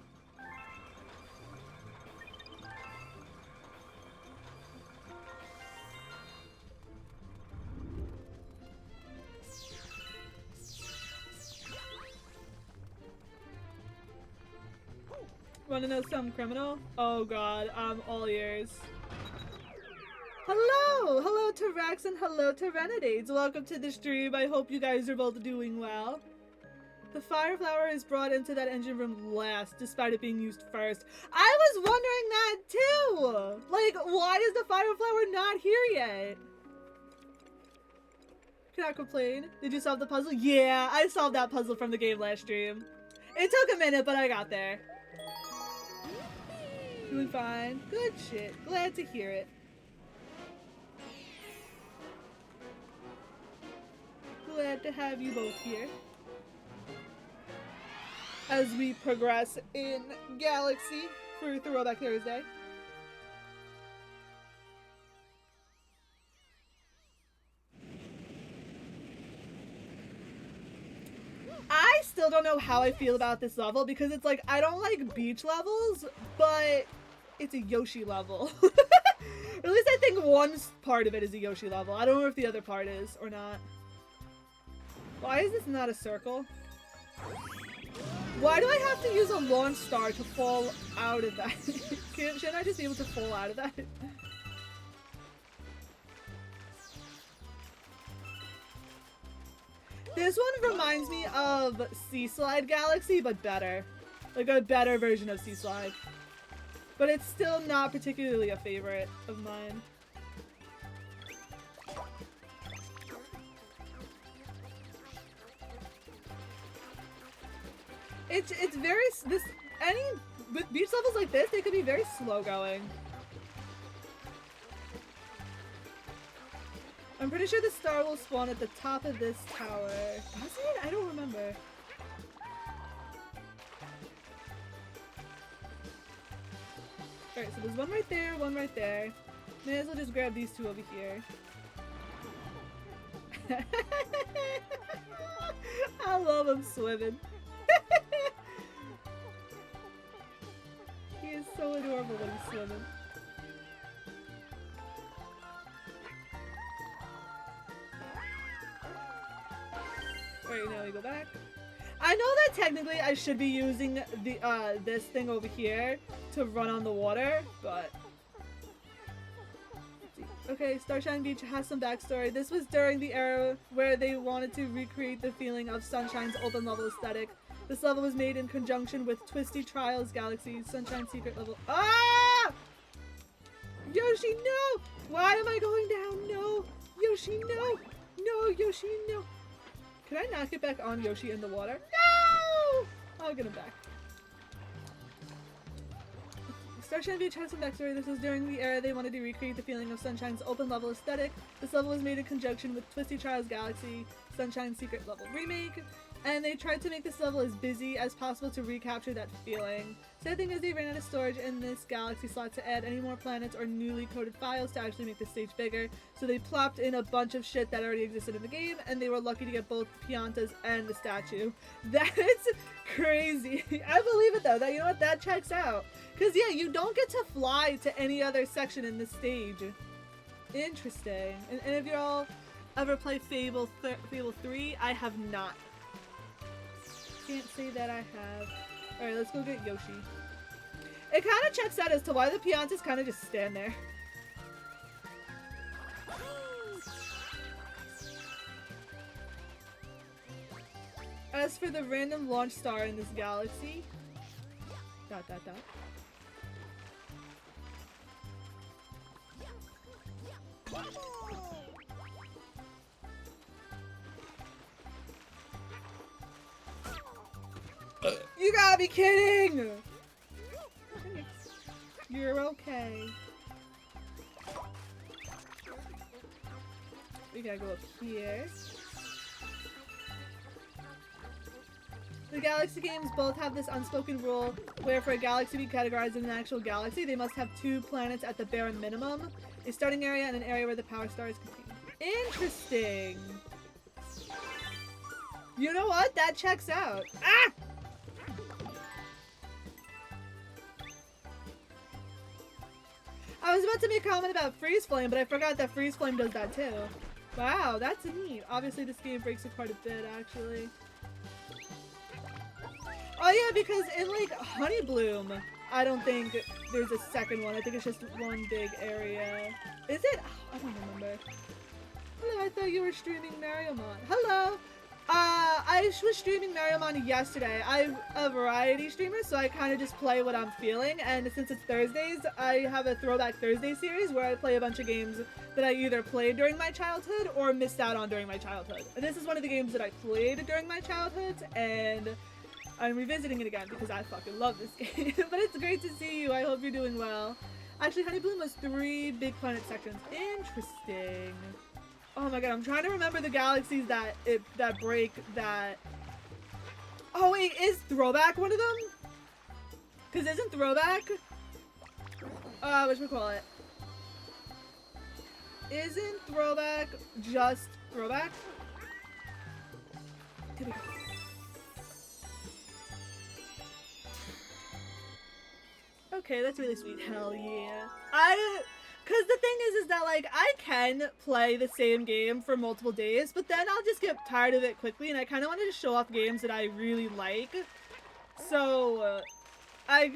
Wanna know some criminal? Oh god, I'm all ears. Hello! Hello to Rex and hello to Renegades. Welcome to the stream. I hope you guys are both doing well. The fire flower is brought into that engine room last, despite it being used first. I was wondering that too! Like, why is the fire flower not here yet? Cannot complain. Did you solve the puzzle? Yeah, I solved that puzzle from the game last stream. It took a minute, but I got there. Doing fine. Good shit. Glad to hear it. Glad to have you both here. As we progress in Galaxy for Throwback Thursday. I still don't know how I feel about this level because it's like, I don't like beach levels, but it's a Yoshi level. At least I think one part of it is a Yoshi level. I don't know if the other part is or not. Why is this not a circle? Why do I have to use a launch star to fall out of that? Shouldn't I just be able to fall out of that? This one reminds me of Sea Slide Galaxy, but better. Like a better version of Sea Slide. But it's still not particularly a favorite of mine. It's very, with beach levels like this, they could be very slow going. I'm pretty sure the star will spawn at the top of this tower. Does it? I don't remember. Alright, so there's one right there, one right there. May as well just grab these two over here. I love him swimming. He is so adorable when he's swimming. Alright, now we go back. I know that technically I should be using the this thing over here to run on the water, but let's see. Okay, Starshine Beach has some backstory. This was during the era where they wanted to recreate the feeling of Sunshine's open level aesthetic. This level was made in conjunction with Twisty Trials Galaxy, Sunshine Secret level. Ah! Yoshi, no! Why am I going down? No! Yoshi, no! No, Yoshi, no! Can I not get back on Yoshi in the water? No! I'll get him back. Starshine Beach has some backstory. This was during the era they wanted to recreate the feeling of Sunshine's open level aesthetic. This level was made in conjunction with Twisty Trials Galaxy, Sunshine Secret level remake. And they tried to make this level as busy as possible to recapture that feeling. Sad thing is they ran out of storage in this galaxy slot to add any more planets or newly coded files to actually make the stage bigger. So they plopped in a bunch of shit that already existed in the game, and they were lucky to get both Piantas and the statue. That's crazy. I believe it though. That, you know what, that checks out. Cause yeah, you don't get to fly to any other section in this stage. Interesting. And if you all ever play Fable 3, I have not. Can't say that I have. Alright, let's go get Yoshi. It kind of checks out as to why the Piantas kind of just stand there. As for the random launch star in this galaxy... ... You gotta be kidding! You're okay. We gotta go up here. The galaxy games both have this unspoken rule where for a galaxy to be categorized in an actual galaxy, they must have 2 planets at the bare minimum, a starting area and an area where the power star is contained. Interesting. You know what? That checks out. Ah! I was about to make a comment about freeze flame, but I forgot that freeze flame does that too. Wow, that's neat. Obviously this game breaks it quite a bit, actually. Oh yeah, because in like Honey Bloom, I don't think there's a second one. I think it's just one big area. Is it? Oh, I don't remember. Hello, I thought you were streaming Mariamon. Hello! I was streaming Mariamon yesterday. I'm a variety streamer, so I kind of just play what I'm feeling, and since it's Thursdays, I have a Throwback Thursday series where I play a bunch of games that I either played during my childhood or missed out on during my childhood. And this is one of the games that I played during my childhood, and I'm revisiting it again because I fucking love this game. But it's great to see you. I hope you're doing well. Actually, Honey Bloom has 3 big planet sections. Interesting. Oh my god, I'm trying to remember the galaxies that break that. Oh wait, is Throwback one of them? Cause isn't Throwback? Whatchamacallit? Isn't Throwback just Throwback? Here we go. Okay, that's really sweet. Hell yeah. Cause the thing is that like, I can play the same game for multiple days, but then I'll just get tired of it quickly, and I kind of wanted to show off games that I really like. So, I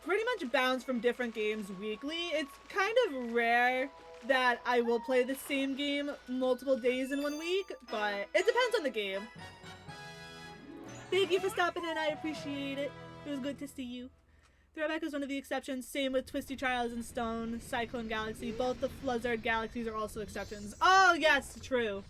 pretty much bounce from different games weekly. It's kind of rare that I will play the same game multiple days in one week, but it depends on the game. Thank you for stopping in, I appreciate it. It was good to see you. Throwback is one of the exceptions, same with Twisty Trials and Stone, Cyclone Galaxy. Both the Fluzzard galaxies are also exceptions. Oh, yes, true.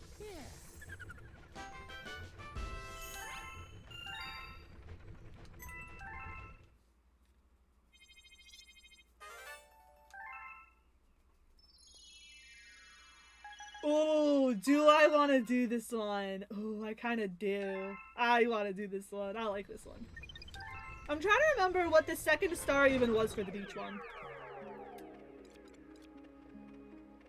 Oh, do I want to do this one? Oh, I kind of do. I want to do this one. I like this one. I'm trying to remember what the second star even was for the beach one.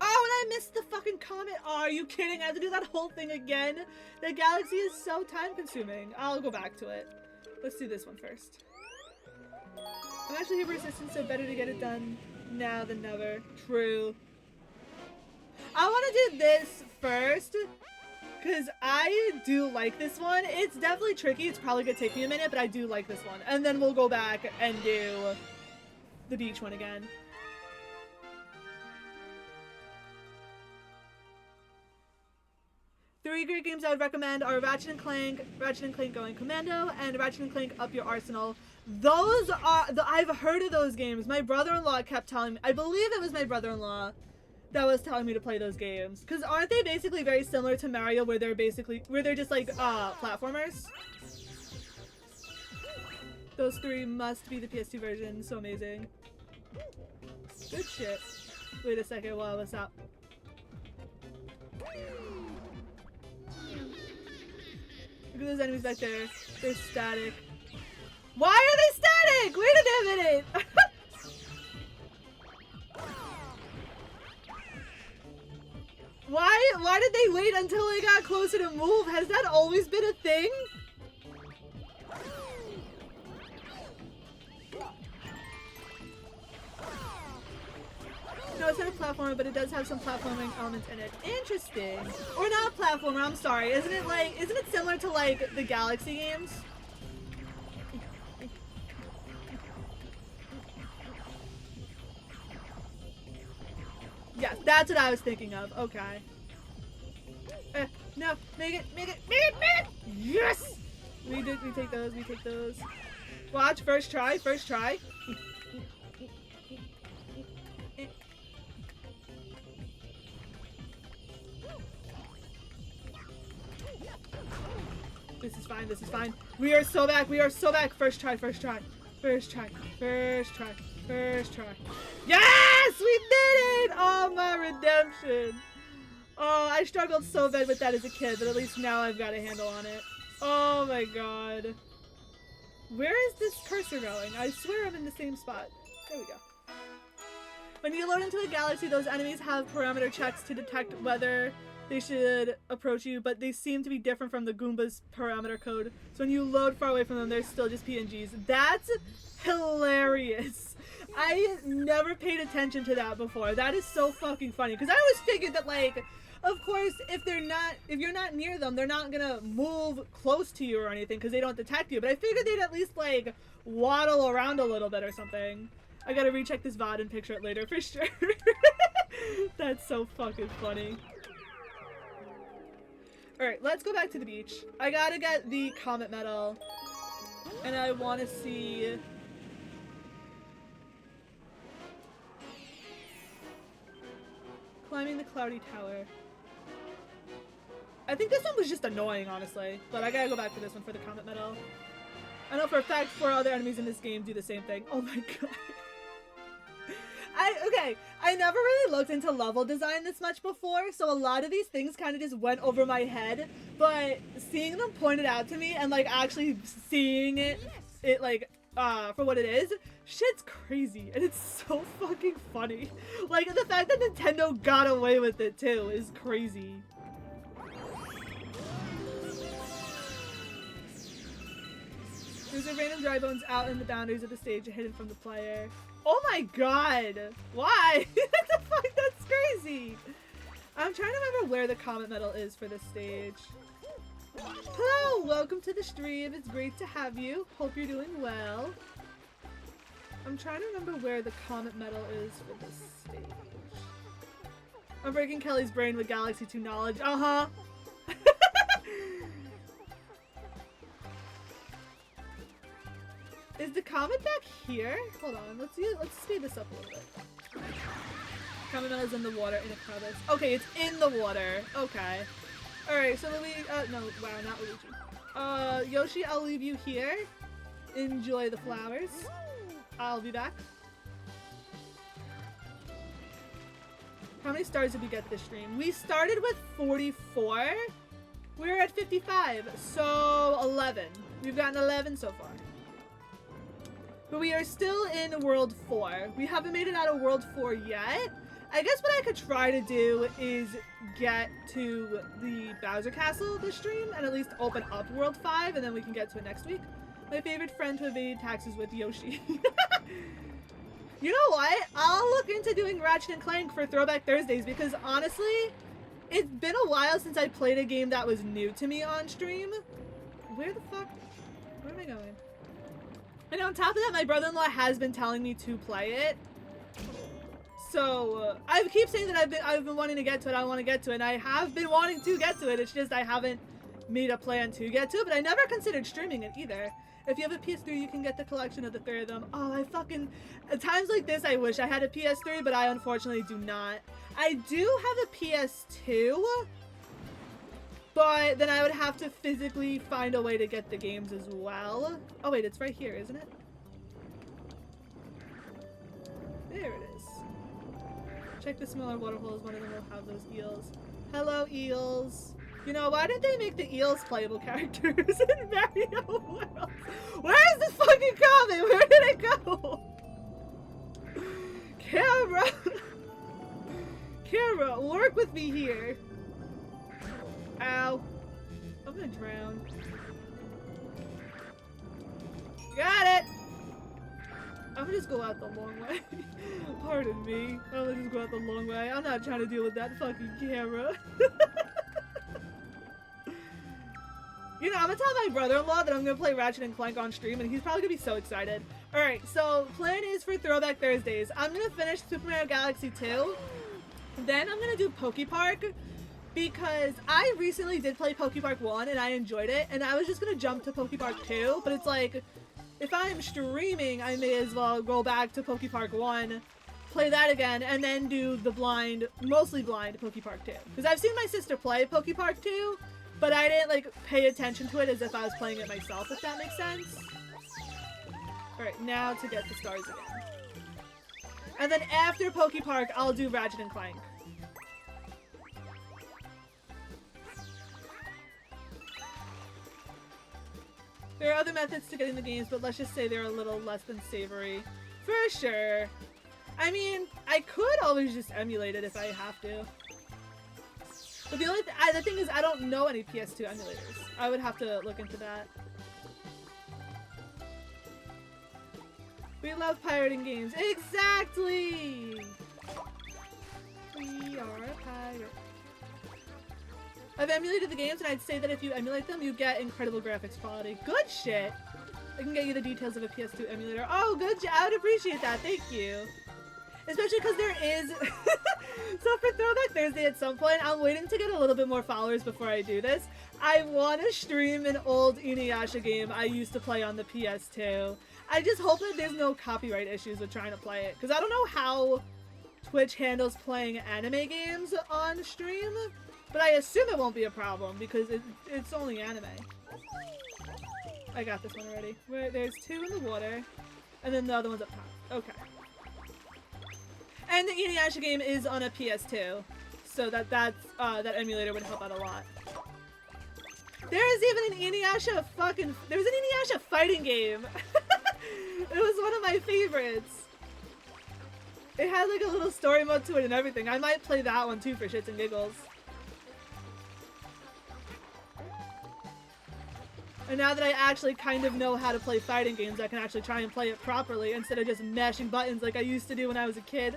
Oh, and I missed the fucking comet. Oh, are you kidding? I have to do that whole thing again? The galaxy is so time consuming. I'll go back to it. Let's do this one first. I'm actually here for assistance, so better to get it done now than never. True. I want to do this first, because I do like this one. It's definitely tricky. It's probably going to take me a minute, but I do like this one. And then we'll go back and do the beach one again. Three great games I would recommend are Ratchet & Clank Going Commando, and Ratchet & Clank Up Your Arsenal. Those are, I've heard of those games. My brother-in-law kept telling me, I believe it was my brother-in-law that was telling me to play those games. Because aren't they basically very similar to Mario, where they're just like, platformers? Those three must be the PS2 version. So amazing. Good shit. Wait a second, wow, what's up? Look at those enemies back there. They're static. Why are they static? Wait a minute! Why did they wait until they got closer to move? Has that always been a thing? No, it's not a platformer, but it does have some platforming elements in it. Interesting. Or not a platformer, I'm sorry. Isn't it similar to like the Galaxy games? Yes, that's what I was thinking of. Okay. No, make it! Yes! We take those. Watch, first try. This is fine. We are so back. First try. Yes! We did it! Oh, my redemption. Oh, I struggled so bad with that as a kid, but at least now I've got a handle on it. Oh my god. Where is this cursor going? I swear I'm in the same spot. There we go. When you load into a galaxy, those enemies have parameter checks to detect whether they should approach you, but they seem to be different from the Goomba's parameter code. So when you load far away from them, they're still just PNGs. That's hilarious. I never paid attention to that before. That is so fucking funny. Because I always figured that, like, of course, if you're not near them, they're not gonna move close to you or anything because they don't detect you. But I figured they'd at least, like, waddle around a little bit or something. I gotta recheck this VOD and picture it later for sure. That's so fucking funny. Alright, let's go back to the beach. I gotta get the Comet Medal. And I wanna see... Climbing the Cloudy Tower. I think this one was just annoying, honestly. But I gotta go back to this one for the Comet Medal. I know for a fact 4 other enemies in this game do the same thing. Oh my god. Okay, I never really looked into level design this much before, so a lot of these things kind of just went over my head, but seeing them pointed out to me and, like, actually seeing it like, for what it is, shit's crazy, and it's so fucking funny. Like, the fact that Nintendo got away with it, too, is crazy. There's a random dry bones out in the boundaries of the stage hidden from the player. Oh my god! Why? What the fuck? That's crazy! I'm trying to remember where the Comet Medal is for this stage. Hello! Welcome to the stream. It's great to have you. Hope you're doing well. I'm trying to remember where the Comet Medal is for this stage. I'm breaking Kelly's brain with Galaxy 2 knowledge. Uh-huh! Is the comet back here? Hold on, let's speed this up a little bit. Comet Medal is in the water in a crevice. Okay, it's in the water. Okay. Alright, so Luigi, no, wow, not Luigi. Yoshi, I'll leave you here. Enjoy the flowers. I'll be back. How many stars did we get this stream? We started with 44. We're at 55, so 11. We've gotten 11 so far. But we are still in World 4. We haven't made it out of World 4 yet. I guess what I could try to do is get to the Bowser Castle this stream and at least open up World 5 and then we can get to it next week. My favorite friend to evade taxes with Yoshi. You know what? I'll look into doing Ratchet & Clank for Throwback Thursdays because honestly, it's been a while since I played a game that was new to me on stream. Where the fuck? Where am I going? And on top of that, my brother-in-law has been telling me to play it. So, I keep saying that I've been wanting to get to it, I want to get to it, and I have been wanting to get to it, it's just I haven't made a plan to get to it, but I never considered streaming it either. If you have a PS3, you can get the collection of the 3 of them. Oh, I fucking... At times like this, I wish I had a PS3, but I unfortunately do not. I do have a PS2, but then I would have to physically find a way to get the games as well. Oh wait, it's right here, isn't it? There it is. Check the smaller water holes, one of them will have those eels. Hello, eels. You know, why didn't they make the eels playable characters in Mario World? Where is this fucking comet? Where did it go? Camera! Camera, work with me here. Ow. I'm gonna drown. Got it! I'm gonna just go out the long way. Pardon me. I'm gonna just go out the long way. I'm not trying to deal with that fucking camera. You know, I'm gonna tell my brother-in-law that I'm gonna play Ratchet & Clank on stream, and he's probably gonna be so excited. Alright, so plan is for Throwback Thursdays. I'm gonna finish Super Mario Galaxy 2. Then I'm gonna do Pokepark, because I recently did play Pokepark 1, and I enjoyed it, and I was just gonna jump to Pokepark 2, but it's like, if I'm streaming, I may as well go back to Pokepark 1, play that again, and then do the blind, mostly blind Pokepark 2. Because I've seen my sister play Pokepark 2, but I didn't, like, pay attention to it as if I was playing it myself, if that makes sense. Alright, now to get the stars again. And then after Pokepark, I'll do Ratchet & Clank. There are other methods to getting the games, but let's just say they're a little less than savory. For sure. I mean, I could always just emulate it if I have to. But the only the thing is, I don't know any PS2 emulators. I would have to look into that. We love pirating games. Exactly! We are a pirate. I've emulated the games, and I'd say that if you emulate them, you get incredible graphics quality. Good shit! I can get you the details of a PS2 emulator. Oh, good job! I would appreciate that. Thank you. Especially because there is... So for Throwback Thursday at some point, I'm waiting to get a little bit more followers before I do this. I want to stream an old Inuyasha game I used to play on the PS2. I just hope that there's no copyright issues with trying to play it. Because I don't know how Twitch handles playing anime games on stream. But I assume it won't be a problem because it's only anime. I got this one already. There's 2 in the water. And then the other one's up top. Okay. And the Inuyasha game is on a PS2, so that emulator would help out a lot. There is even an Inuyasha there's an Inuyasha fighting game. It was one of my favorites. It had like a little story mode to it and everything. I might play that one too for shits and giggles. And now that I actually kind of know how to play fighting games, I can actually try and play it properly instead of just mashing buttons like I used to do when I was a kid.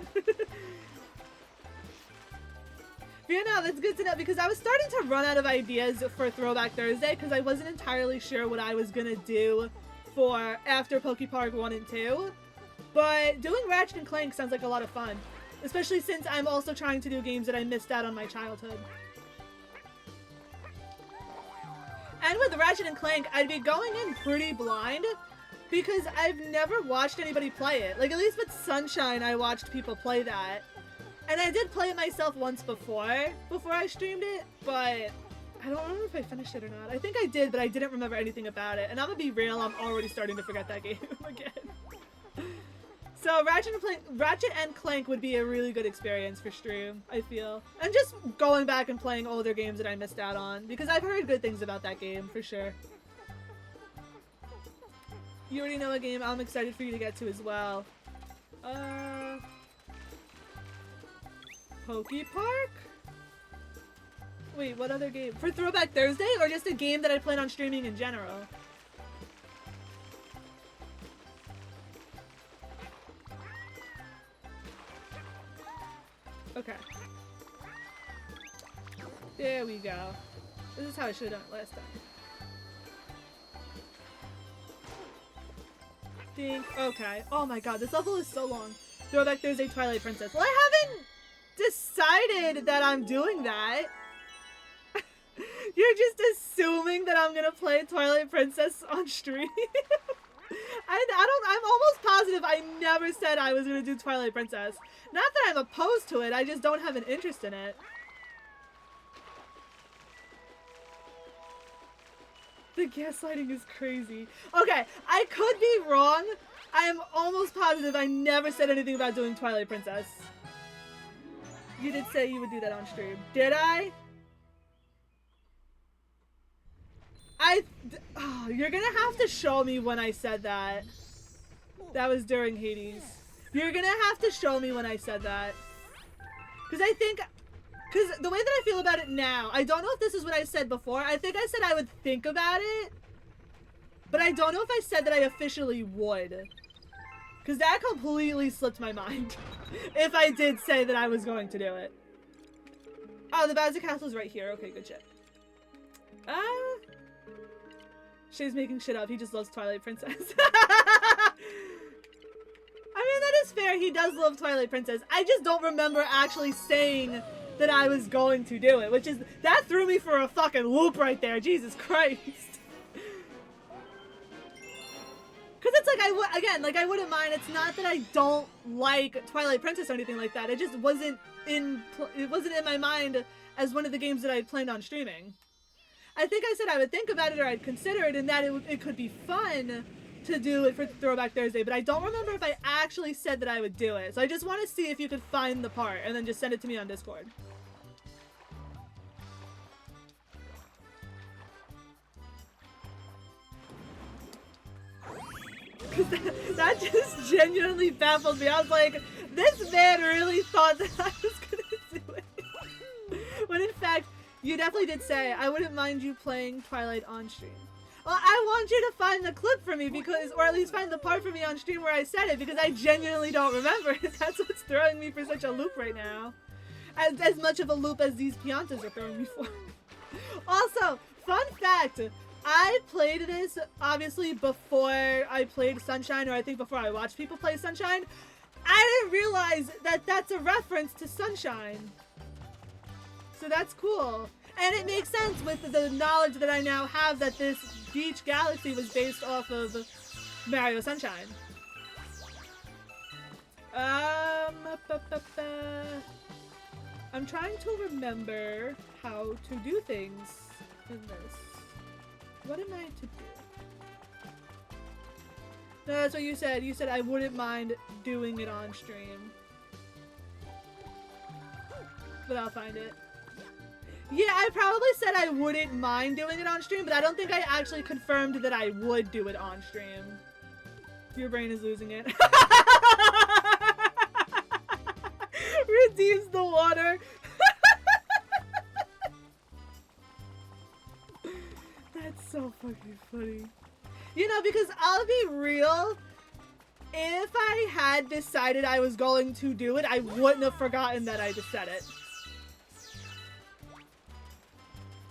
Yeah, no, that's good to know because I was starting to run out of ideas for Throwback Thursday because I wasn't entirely sure what I was gonna do for after Pokepark 1 and 2. But doing Ratchet and Clank sounds like a lot of fun, especially since I'm also trying to do games that I missed out on my childhood. And with Ratchet and Clank, I'd be going in pretty blind because I've never watched anybody play it. Like, at least with Sunshine, I watched people play that. And I did play it myself once before I streamed it, but I don't remember if I finished it or not. I think I did, but I didn't remember anything about it. And I'm gonna be real, I'm already starting to forget that game again. So Ratchet and Clank would be a really good experience for stream, I feel. And just going back and playing older games that I missed out on, because I've heard good things about that game, for sure. You already know a game I'm excited for you to get to as well. Pokepark? Wait, what other game? For Throwback Thursday, or just a game that I plan on streaming in general? Okay. There we go. This is how I should have done it last time. Ding. Okay. Oh my god, this level is so long. Throwback Thursday Twilight Princess. Well, I haven't decided that I'm doing that. You're just assuming that I'm gonna play Twilight Princess on stream. I'm almost positive I never said I was gonna do Twilight Princess. Not that I'm opposed to it, I just don't have an interest in it. The gaslighting is crazy. Okay, I could be wrong. I am almost positive I never said anything about doing Twilight Princess. You did say you would do that on stream. Did I? Oh, you're gonna have to show me when I said that. That was during Hades. You're gonna have to show me when I said that. Because the way that I feel about it now, I don't know if this is what I said before. I think I said I would think about it. But I don't know if I said that I officially would. Because that completely slipped my mind. If I did say that I was going to do it. Oh, the Bowser Castle's right here. Okay, good shit. Shay's making shit up. He just loves Twilight Princess. I mean, that is fair. He does love Twilight Princess. I just don't remember actually saying that I was going to do it, which is, that threw me for a fucking loop right there. Jesus Christ. Because it's like, I wouldn't mind. It's not that I don't like Twilight Princess or anything like that. It just wasn't in my mind as one of the games that I planned on streaming. I think I said I would think about it or I'd consider it and that it could be fun to do it for Throwback Thursday, but I don't remember if I actually said that I would do it. So I just want to see if you could find the part and then just send it to me on Discord. That just genuinely baffled me. I was like, this man really thought that I was gonna do it. When in fact, you definitely did say, I wouldn't mind you playing Twilight on stream. Well, I want you to find the clip for me because, or at least find the part for me on stream where I said it because I genuinely don't remember. That's what's throwing me for such a loop right now. As much of a loop as these Piantas are throwing me for. Also, fun fact, I played this obviously before I played Sunshine, or I think before I watched people play Sunshine. I didn't realize that that's a reference to Sunshine. So that's cool. And it makes sense with the knowledge that I now have that this beach galaxy was based off of Mario Sunshine. I'm trying to remember how to do things in this. What am I to do? No, that's what you said. You said I wouldn't mind doing it on stream. But I'll find it. Yeah, I probably said I wouldn't mind doing it on stream, but I don't think I actually confirmed that I would do it on stream. Your brain is losing it. Redeems the water. That's so fucking funny. You know, because I'll be real, if I had decided I was going to do it, I wouldn't have forgotten that I just said it.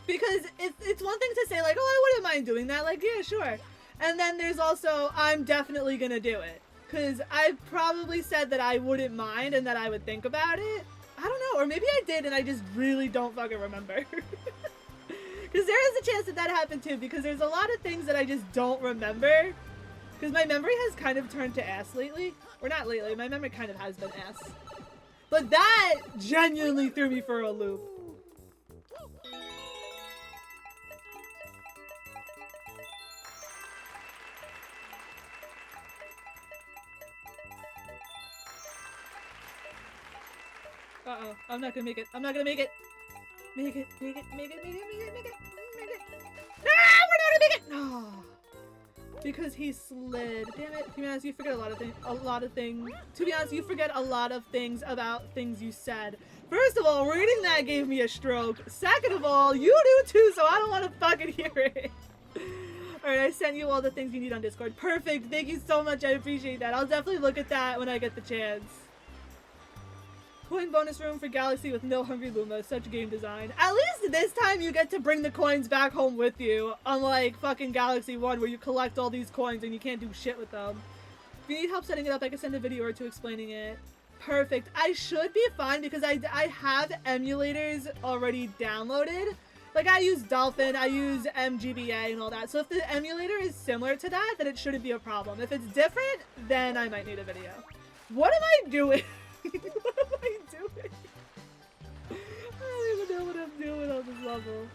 Because it's one thing to say like, oh, I wouldn't mind doing that, like, yeah, sure. And then there's also, I'm definitely gonna do it. Because I probably said that I wouldn't mind and that I would think about it. I don't know, or maybe I did and I just really don't fucking remember. Because there is a chance that that happened too, because there's a lot of things that I just don't remember. Because my memory has kind of turned to ass lately. Or not lately, my memory kind of has been ass. But that genuinely threw me for a loop. Uh-oh, I'm not gonna make it. I'm not gonna make it. Make it. Ah, we're not gonna make it! No. Because he slid. Damn it. To be honest, you forget a lot of things. To be honest, you forget a lot of things about things you said. First of all, reading that gave me a stroke. Second of all, you do too, so I don't want to fucking hear it. Alright, I sent you all the things you need on Discord. Perfect. Thank you so much. I appreciate that. I'll definitely look at that when I get the chance. Coin bonus room for Galaxy with no Hungry Luma. Such game design. At least this time you get to bring the coins back home with you. Unlike fucking Galaxy 1 where you collect all these coins and you can't do shit with them. If you need help setting it up, I can send a video or two explaining it. Perfect. I should be fine because I have emulators already downloaded. Like I use Dolphin, I use MGBA and all that. So if the emulator is similar to that, then it shouldn't be a problem. If it's different, then I might need a video. What am I doing? What am I doing? I don't even know what I'm doing on this level.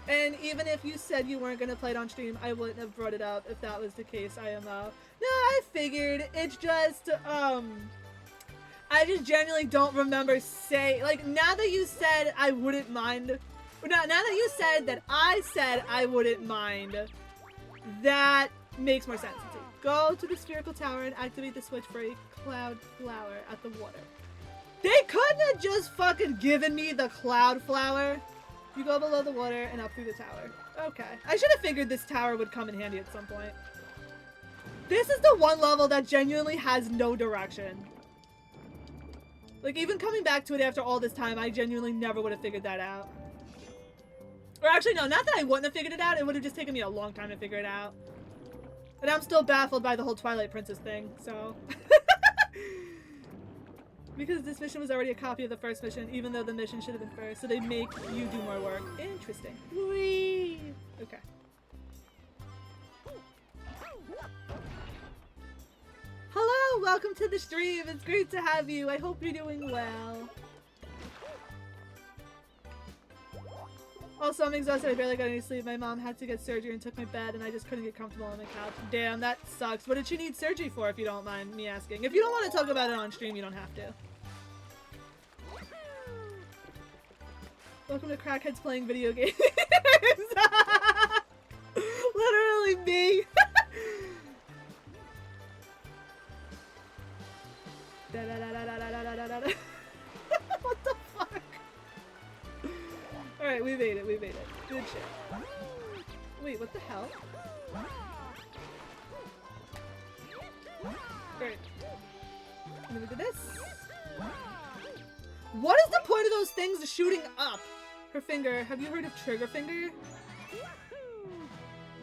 And even if you said you weren't gonna play it on stream, I wouldn't have brought it up if that was the case, IMO. No, I figured. It's just, I just genuinely don't remember like, now that you said I wouldn't mind, now that you said that I said I wouldn't mind, that makes more sense. Go to the spherical tower and activate the switch for a cloud flower at the water. They couldn't have just fucking given me the cloud flower. You go below the water and up through the tower. Okay. I should have figured this tower would come in handy at some point. This is the one level that genuinely has no direction. Like, even coming back to it after all this time, I genuinely never would have figured that out. Or actually, no, not that I wouldn't have figured it out. It would have just taken me a long time to figure it out. But I'm still baffled by the whole Twilight Princess thing, so... Because this mission was already a copy of the first mission, even though the mission should have been first, so they make you do more work. Interesting. Whee! Okay. Hello! Welcome to the stream! It's great to have you! I hope you're doing well. Also, I'm exhausted. I barely got any sleep. My mom had to get surgery and took my bed, and I just couldn't get comfortable on the couch. Damn, that sucks. What did she need surgery for, if you don't mind me asking? If you don't want to talk about it on stream, you don't have to. Welcome to Crackheads Playing Video Games. Literally me. Great. And then we do this. What is the point of those things shooting up? Her finger. Have you heard of trigger finger?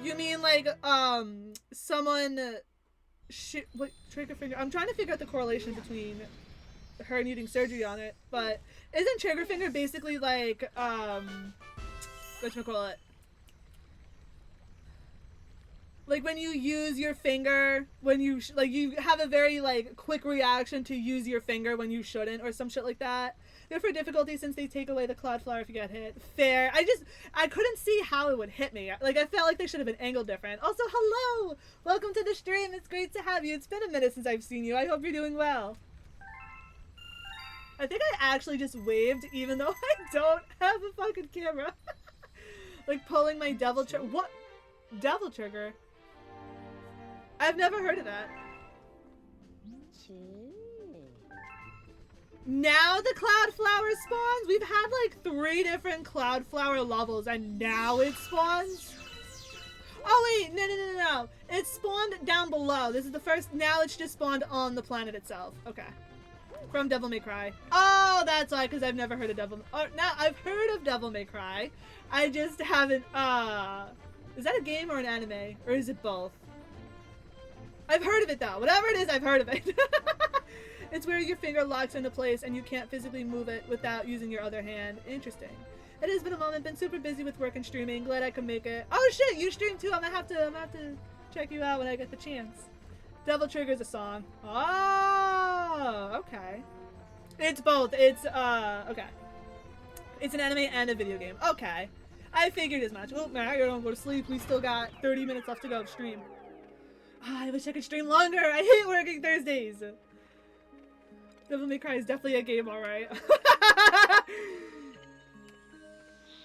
You mean like, someone what, trigger finger? I'm trying to figure out the correlation between her needing surgery on it, but isn't trigger finger basically like, whatchamacallit? Like when you use your finger, when you, like you have a very like quick reaction to use your finger when you shouldn't, or some shit like that. They're for difficulty since they take away the cloud flower if you get hit. Fair. I couldn't see how it would hit me. Like I felt like they should have been angled different. Also, hello! Welcome to the stream. It's great to have you. It's been a minute since I've seen you. I hope you're doing well. I think I actually just waved even though I don't have a fucking camera. Like pulling my devil trigger. What? Devil trigger? I've never heard of that. Now the cloud flower spawns? We've had like 3 different cloud flower levels and now it spawns? Oh wait, no. It spawned down below. This is the first, now it's just spawned on the planet itself. Okay. From Devil May Cry. Oh, that's why, because I've never heard of Devil now I've heard of Devil May Cry. I just haven't, is that a game or an anime? Or is it both? I've heard of it though. Whatever it is, I've heard of it. It's where your finger locks into place and you can't physically move it without using your other hand. Interesting. It has been a moment. Been super busy with work and streaming. Glad I could make it. Oh shit, you stream too. I'm gonna have to check you out when I get the chance. Devil Trigger's a song. Oh, okay. It's both. It's okay. It's an anime and a video game. Okay. I figured as much. Oh man, I gotta go to sleep. We still got 30 minutes left to go of stream. I wish I could stream longer. I hate working Thursdays. Devil May Cry is definitely a game, alright.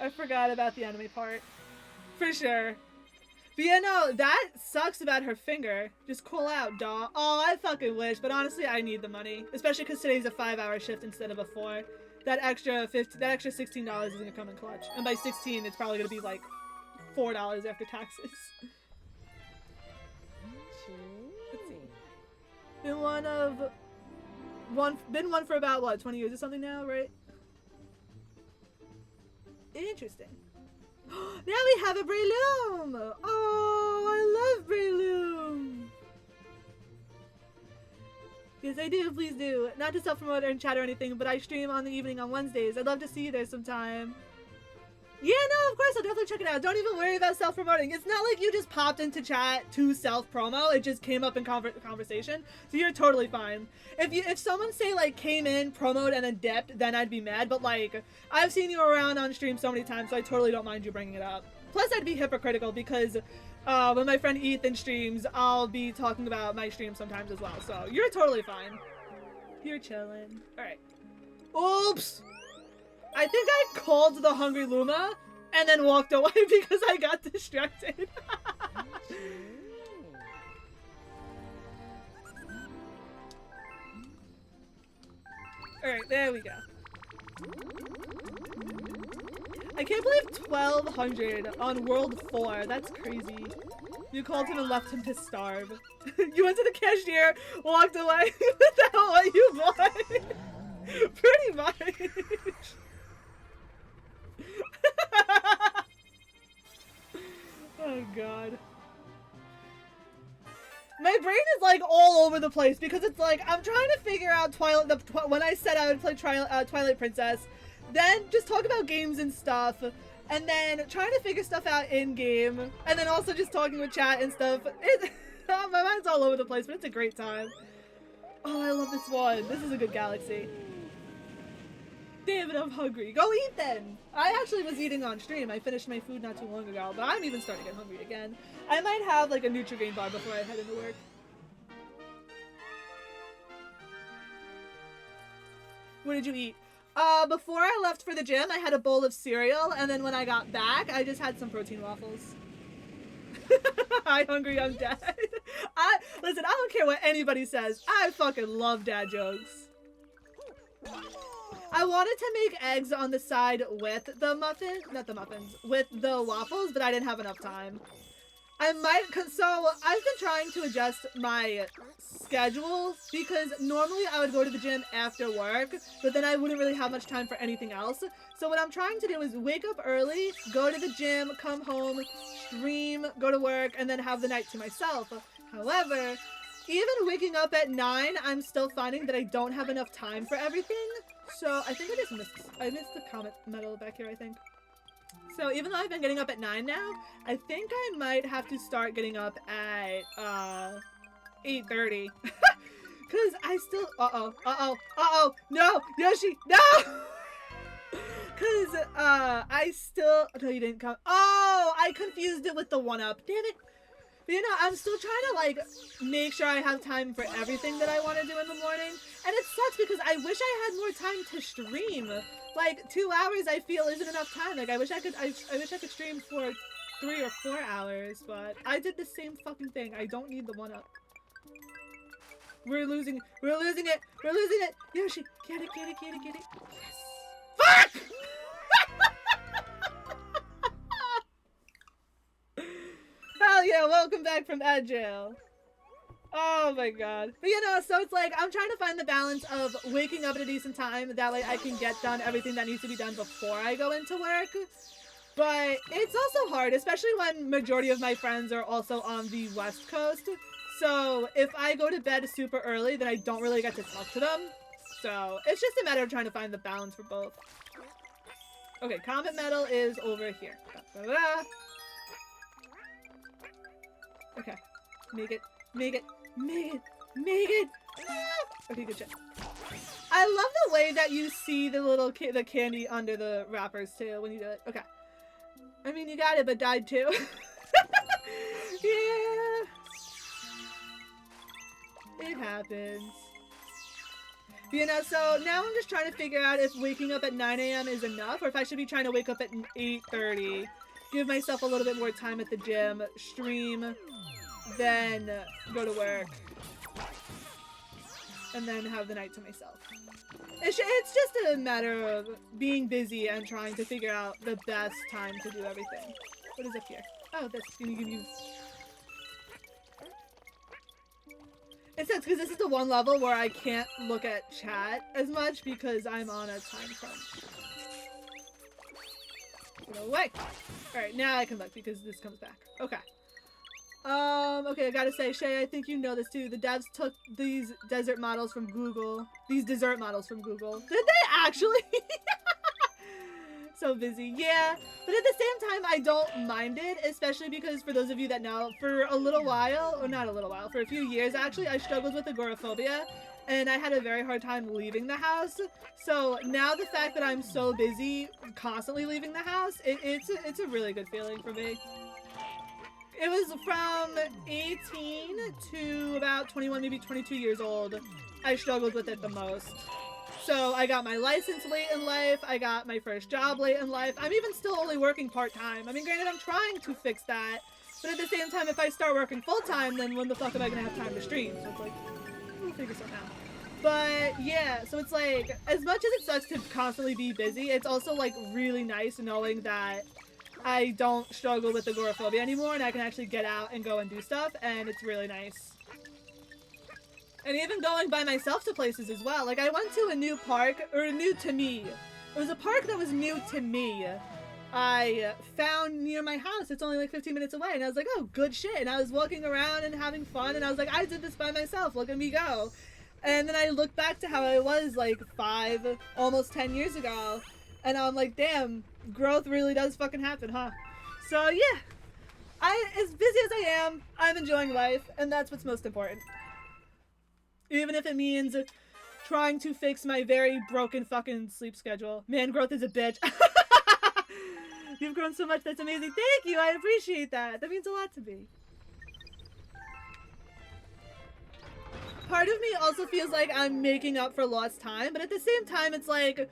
I forgot about the anime part. For sure. But yeah, no, that sucks about her finger. Just cool out, dawg. Oh, I fucking wish, but honestly, I need the money. Especially because today's a 5-hour shift instead of a 4. That extra $16 is gonna come in clutch. And by 16, it's probably gonna be like $4 after taxes. Let's see. Been one for about what, 20 years or something now, right? Interesting. Now we have a Breloom! Oh, I love Breloom! Yes, I do, please do. Not to self-promote or chat or anything, but I stream on the evening on Wednesdays. I'd love to see you there sometime. Yeah, no, of course, I'll definitely check it out. Don't even worry about self-promoting. It's not like you just popped into chat to self-promo. It just came up in conversation. So you're totally fine. If someone, say, like, came in, promoted, and then dipped, then I'd be mad. But, like, I've seen you around on stream so many times, so I totally don't mind you bringing it up. Plus, I'd be hypocritical because when my friend Ethan streams, I'll be talking about my stream sometimes as well. So you're totally fine. You're chilling. Alright. Oops! I think I called the Hungry Luma and then walked away because I got distracted. Alright, there we go. I can't believe 1200 on World 4. That's crazy. You called him and left him to starve. You went to the cashier, walked away without what you bought. Pretty much. Oh god. My brain is like all over the place because it's like I'm trying to figure out when I said I would play Twilight Princess, then just talk about games and stuff, and then trying to figure stuff out in game, and then also just talking with chat and stuff. My mind's all over the place, but it's a great time. Oh, I love this one. This is a good galaxy. Damn it, I'm hungry. Go eat then! I actually was eating on stream. I finished my food not too long ago, but I'm even starting to get hungry again. I might have like a Nutri-Grain bar before I head into work. What did you eat? Before I left for the gym, I had a bowl of cereal, and then when I got back, I just had some protein waffles. I'm hungry, I'm dead. Listen, I don't care what anybody says. I fucking love dad jokes. I wanted to make eggs on the side with the muffins, with the waffles, but I didn't have enough time. I might, so I've been trying to adjust my schedule because normally I would go to the gym after work, but then I wouldn't really have much time for anything else. So what I'm trying to do is wake up early, go to the gym, come home, stream, go to work, and then have the night to myself. However, even waking up at 9, I'm still finding that I don't have enough time for everything. So I think I missed the comet medal back here, I think. So even though I've been getting up at 9 now, I think I might have to start getting up at 8:30. Cause I still no, Yoshi, no! Cause I still, no, you didn't come. Oh, I confused it with the 1-up. Damn it. But you know, I'm still trying to like make sure I have time for everything that I want to do in the morning. And it sucks because I wish I had more time to stream. Like 2 hours I feel isn't enough time. Like I wish I could stream for 3 or 4 hours, but I did the same fucking thing. I don't need the 1-up. We're losing it. We're losing it. We're losing it. Yoshi, get it, get it, get it, get it. Yes. Fuck! Hell yeah, welcome back from that jail. Oh my god. But you know, so it's like, I'm trying to find the balance of waking up at a decent time, that way I can get done everything that needs to be done before I go into work. But it's also hard, especially when majority of my friends are also on the West Coast. So if I go to bed super early, then I don't really get to talk to them. So it's just a matter of trying to find the balance for both. Okay, Comet Medal is over here. Okay, make it, make it, make it, make it. Okay, good shit. I love the way that you see the little the candy under the wrappers too when you do it. Okay. I mean, you got it, but died too. Yeah. It happens. You know, so now I'm just trying to figure out if waking up at 9 a.m. is enough, or if I should be trying to wake up at 8:30, give myself a little bit more time at the gym, stream, then go to work, and then have the night to myself. It's just a matter of being busy and trying to figure out the best time to do everything. What is up here? Oh, that's gonna give you... It sucks because this is the one level where I can't look at chat as much because I'm on a time crunch. Get away! Alright, now I can look because this comes back. Okay. Okay, I gotta say, Shay, I think you know this too. The devs took these desert models from Google. These dessert models from Google. Did they actually? So busy. Yeah, but at the same time, I don't mind it, especially because for those of you that know, for a little while, or not a little while, for a few years actually, I struggled with agoraphobia, and I had a very hard time leaving the house. So now the fact that I'm so busy constantly leaving the house, it's a really good feeling for me. It was from 18 to about 21, maybe 22 years old, I struggled with it the most. So I got my license late in life, I got my first job late in life. I'm even still only working part-time. I mean, granted, I'm trying to fix that, but at the same time, if I start working full-time, then when the fuck am I gonna have time to stream? So it's like, we'll figure something out. But yeah, so it's like, as much as it sucks to constantly be busy, it's also like really nice knowing that I don't struggle with agoraphobia anymore and I can actually get out and go and do stuff, and it's really nice. And even going by myself to places as well. Like, I went to a new park, or new to me. It was a park that was new to me. I found near my house. It's only like 15 minutes away. And I was like, oh, good shit. And I was walking around and having fun. And I was like, I did this by myself. Look at me go. And then I look back to how I was like 5, almost 10 years ago. And I'm like, damn, growth really does fucking happen, huh? So yeah, as busy as I am, I'm enjoying life. And that's what's most important. Even if it means trying to fix my very broken fucking sleep schedule. Man, growth is a bitch. You've grown so much, that's amazing. Thank you, I appreciate that. That means a lot to me. Part of me also feels like I'm making up for lost time, but at the same time, it's like,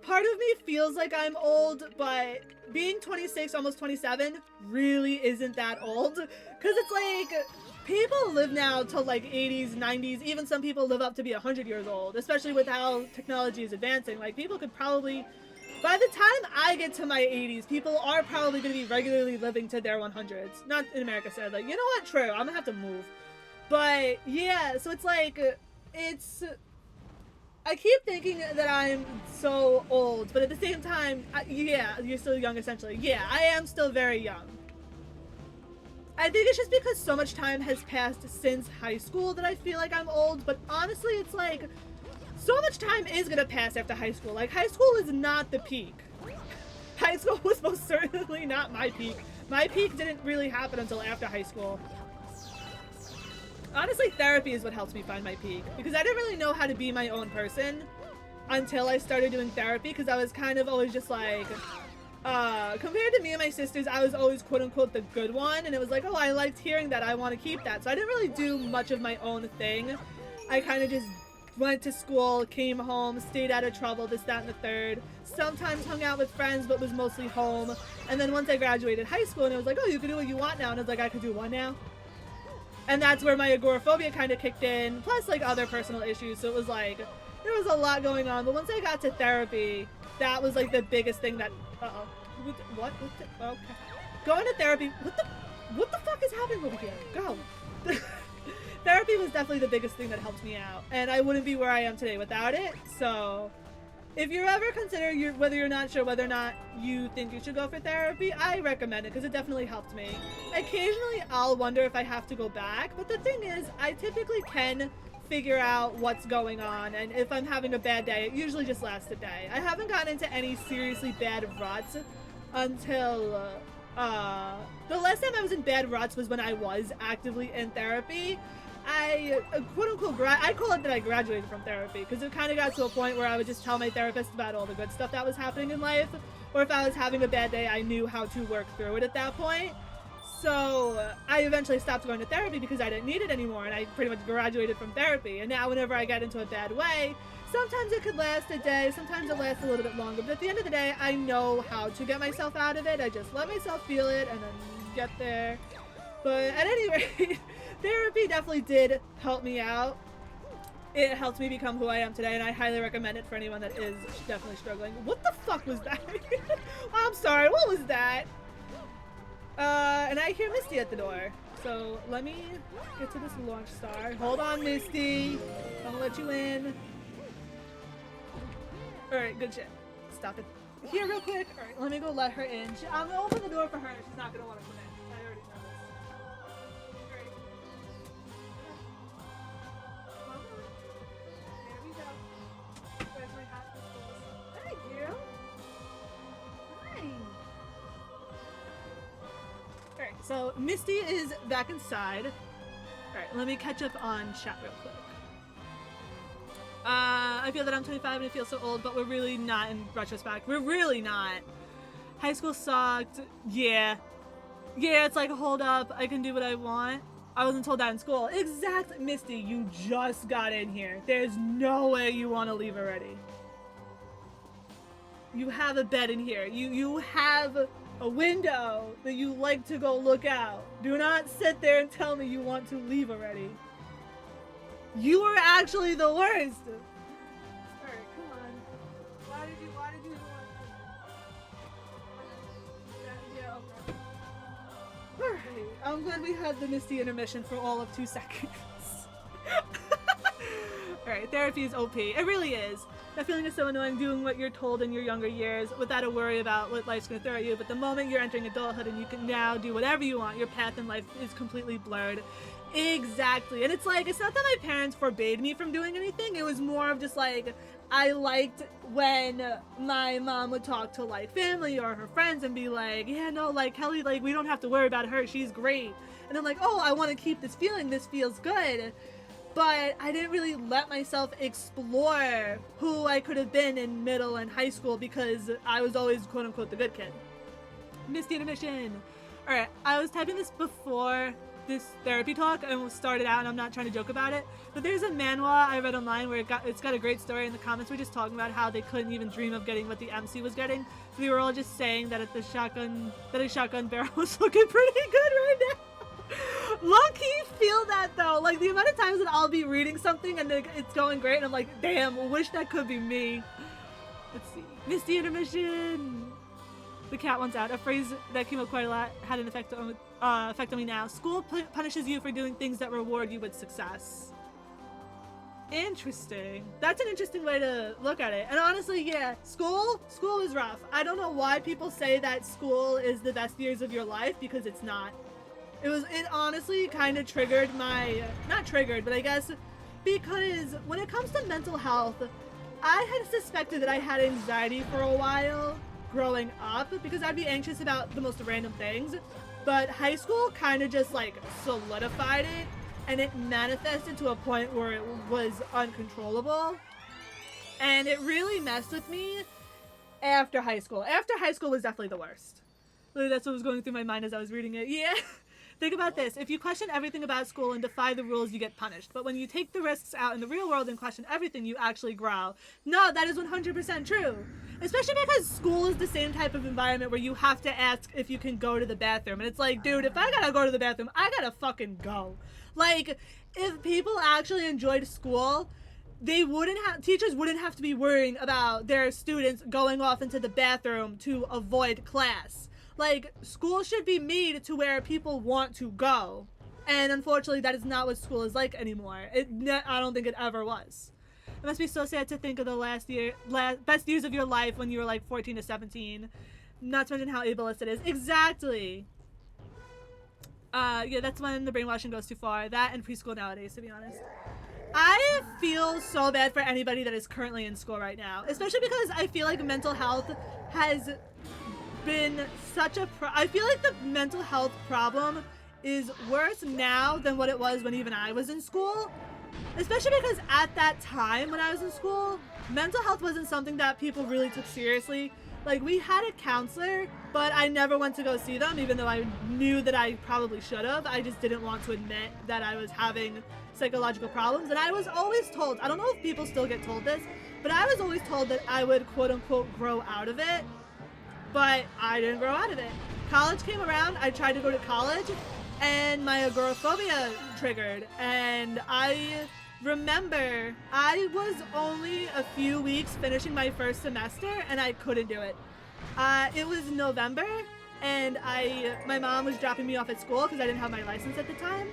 part of me feels like I'm old, but being 26, almost 27, really isn't that old. Because it's like... people live now till like 80s, 90s, even some people live up to be 100 years old, especially with how technology is advancing. Like, people could probably By the time I get to my 80s, people are probably going to be regularly living to their 100s. Not in America, sadly. You know what? True. I'm going to have to move. But, yeah, so it's like, I keep thinking that I'm so old, but at the same time, yeah, you're still young, essentially. Yeah, I am still very young. I think it's just because so much time has passed since high school that I feel like I'm old, but honestly, it's like, so much time is gonna pass after high school. Like, high school is not the peak. High school was most certainly not my peak. My peak didn't really happen until after high school. Honestly, therapy is what helps me find my peak, because I didn't really know how to be my own person until I started doing therapy, because I was kind of always just like, compared to me and my sisters, I was always quote-unquote the good one, and it was like, oh, I liked hearing that, I want to keep that. So I didn't really do much of my own thing. I kind of just went to school, came home, stayed out of trouble, this, that, and the third. Sometimes hung out with friends, but was mostly home. And then once I graduated high school, and it was like, oh, you can do what you want now, and I was like, I could do what now? And that's where my agoraphobia kind of kicked in, plus like other personal issues, so it was like, there was a lot going on. But once I got to therapy, that was like the biggest thing that, what? Okay. Going to therapy, what the fuck is happening over here? Go. Therapy was definitely the biggest thing that helped me out, and I wouldn't be where I am today without it. So if you ever consider whether you're not sure whether or not you think you should go for therapy, I recommend it because it definitely helped me. Occasionally I'll wonder if I have to go back, but the thing is, I typically can figure out what's going on, and if I'm having a bad day, it usually just lasts a day. I haven't gotten into any seriously bad ruts until the last time I was in bad ruts was when I was actively in therapy. I quote-unquote I call it that I graduated from therapy, because it kind of got to a point where I would just tell my therapist about all the good stuff that was happening in life, or if I was having a bad day, I knew how to work through it at that point. So I eventually stopped going to therapy because I didn't need it anymore, and I pretty much graduated from therapy. And now whenever I get into a bad way, sometimes it could last a day, sometimes it lasts a little bit longer, but at the end of the day, I know how to get myself out of it. I just let myself feel it and then get there. But at any rate, therapy definitely did help me out. It helped me become who I am today, and I highly recommend it for anyone that is definitely struggling. What the fuck was that? I'm sorry, what was that? And I hear Misty at the door. So let me get to this launch star. Hold on, Misty. I'm gonna let you in. Alright, good shit. Stop it. Here real quick. Alright, let me go let her in. I'm gonna open the door for her. She's not gonna want to come in. I already know this. Alright. There we go. Where's my hat? Thank you. Hi. Alright, so Misty is back inside. Alright, let me catch up on chat real quick. I feel that I'm 25 and I feel so old, but we're really not in retrospect. We're really not. High school sucked. Yeah. Yeah, it's like, hold up, I can do what I want. I wasn't told that in school. Exactly. Misty, you just got in here. There's no way you want to leave already. You have a bed in here. You have a window that you like to go look out. Do not sit there and tell me you want to leave already. You are actually the worst. Alright, come on. Why did you yeah, okay. Alright, I'm glad we had the Misty intermission for all of 2 seconds. Alright, therapy is OP. It really is. That feeling is so annoying, doing what you're told in your younger years without a worry about what life's gonna throw at you, but the moment you're entering adulthood and you can now do whatever you want, your path in life is completely blurred. Exactly. And it's like, it's not that my parents forbade me from doing anything, it was more of just like, I liked when my mom would talk to like family or her friends and be like, yeah, no, like Kelly, like we don't have to worry about her, she's great. And I'm like, oh, I want to keep this feeling, this feels good. But I didn't really let myself explore who I could have been in middle and high school because I was always quote unquote the good kid. Misty intermission. Alright, I was typing this before this therapy talk and started out, and I'm not trying to joke about it, but there's a manhwa I read online where it's got a great story. In the comments we're just talking about how they couldn't even dream of getting what the MC was getting, so we were all just saying that a shotgun barrel was looking pretty good right now. Low-key feel that though, like the amount of times that I'll be reading something and it's going great and I'm like, damn, wish that could be me. Let's see. Misty intermission. The cat wants out. A phrase that came up quite a lot had an effect on me now. School punishes you for doing things that reward you with success. Interesting. That's an interesting way to look at it. And honestly, yeah, school is rough. I don't know why people say that school is the best years of your life, because it's not. It honestly kind of triggered my, not triggered, but I guess because when it comes to mental health, I had suspected that I had anxiety for a while growing up because I'd be anxious about the most random things, but high school kind of just like solidified it, and it manifested to a point where it was uncontrollable, and it really messed with me after high school. After high school was definitely the worst. Literally, that's what was going through my mind as I was reading it. Yeah. Think about this. If you question everything about school and defy the rules, you get punished. But when you take the risks out in the real world and question everything, you actually grow. No, that is 100% true. Especially because school is the same type of environment where you have to ask if you can go to the bathroom. And it's like, dude, if I gotta go to the bathroom, I gotta fucking go. Like, if people actually enjoyed school, teachers wouldn't have to be worrying about their students going off into the bathroom to avoid class. Like, school should be made to where people want to go. And unfortunately, that is not what school is like anymore. I don't think it ever was. It must be so sad to think of the best years of your life when you were like 14 to 17. Not to mention how ableist it is. Exactly. Yeah, that's when the brainwashing goes too far. That and preschool nowadays, to be honest. I feel so bad for anybody that is currently in school right now. Especially because I feel like mental health has been such a I feel like the mental health problem is worse now than what it was when even I was in school, especially because at that time when I was in school, mental health wasn't something that people really took seriously. Like, we had a counselor, but I never went to go see them, even though I knew that I probably should have. I just didn't want to admit that I was having psychological problems, and I was always told, I don't know if people still get told this, but I was always told that I would quote unquote grow out of it. But I didn't grow out of it. College came around, I tried to go to college, and my agoraphobia triggered. And I remember I was only a few weeks finishing my first semester, and I couldn't do it. It was November, and my mom was dropping me off at school because I didn't have my license at the time,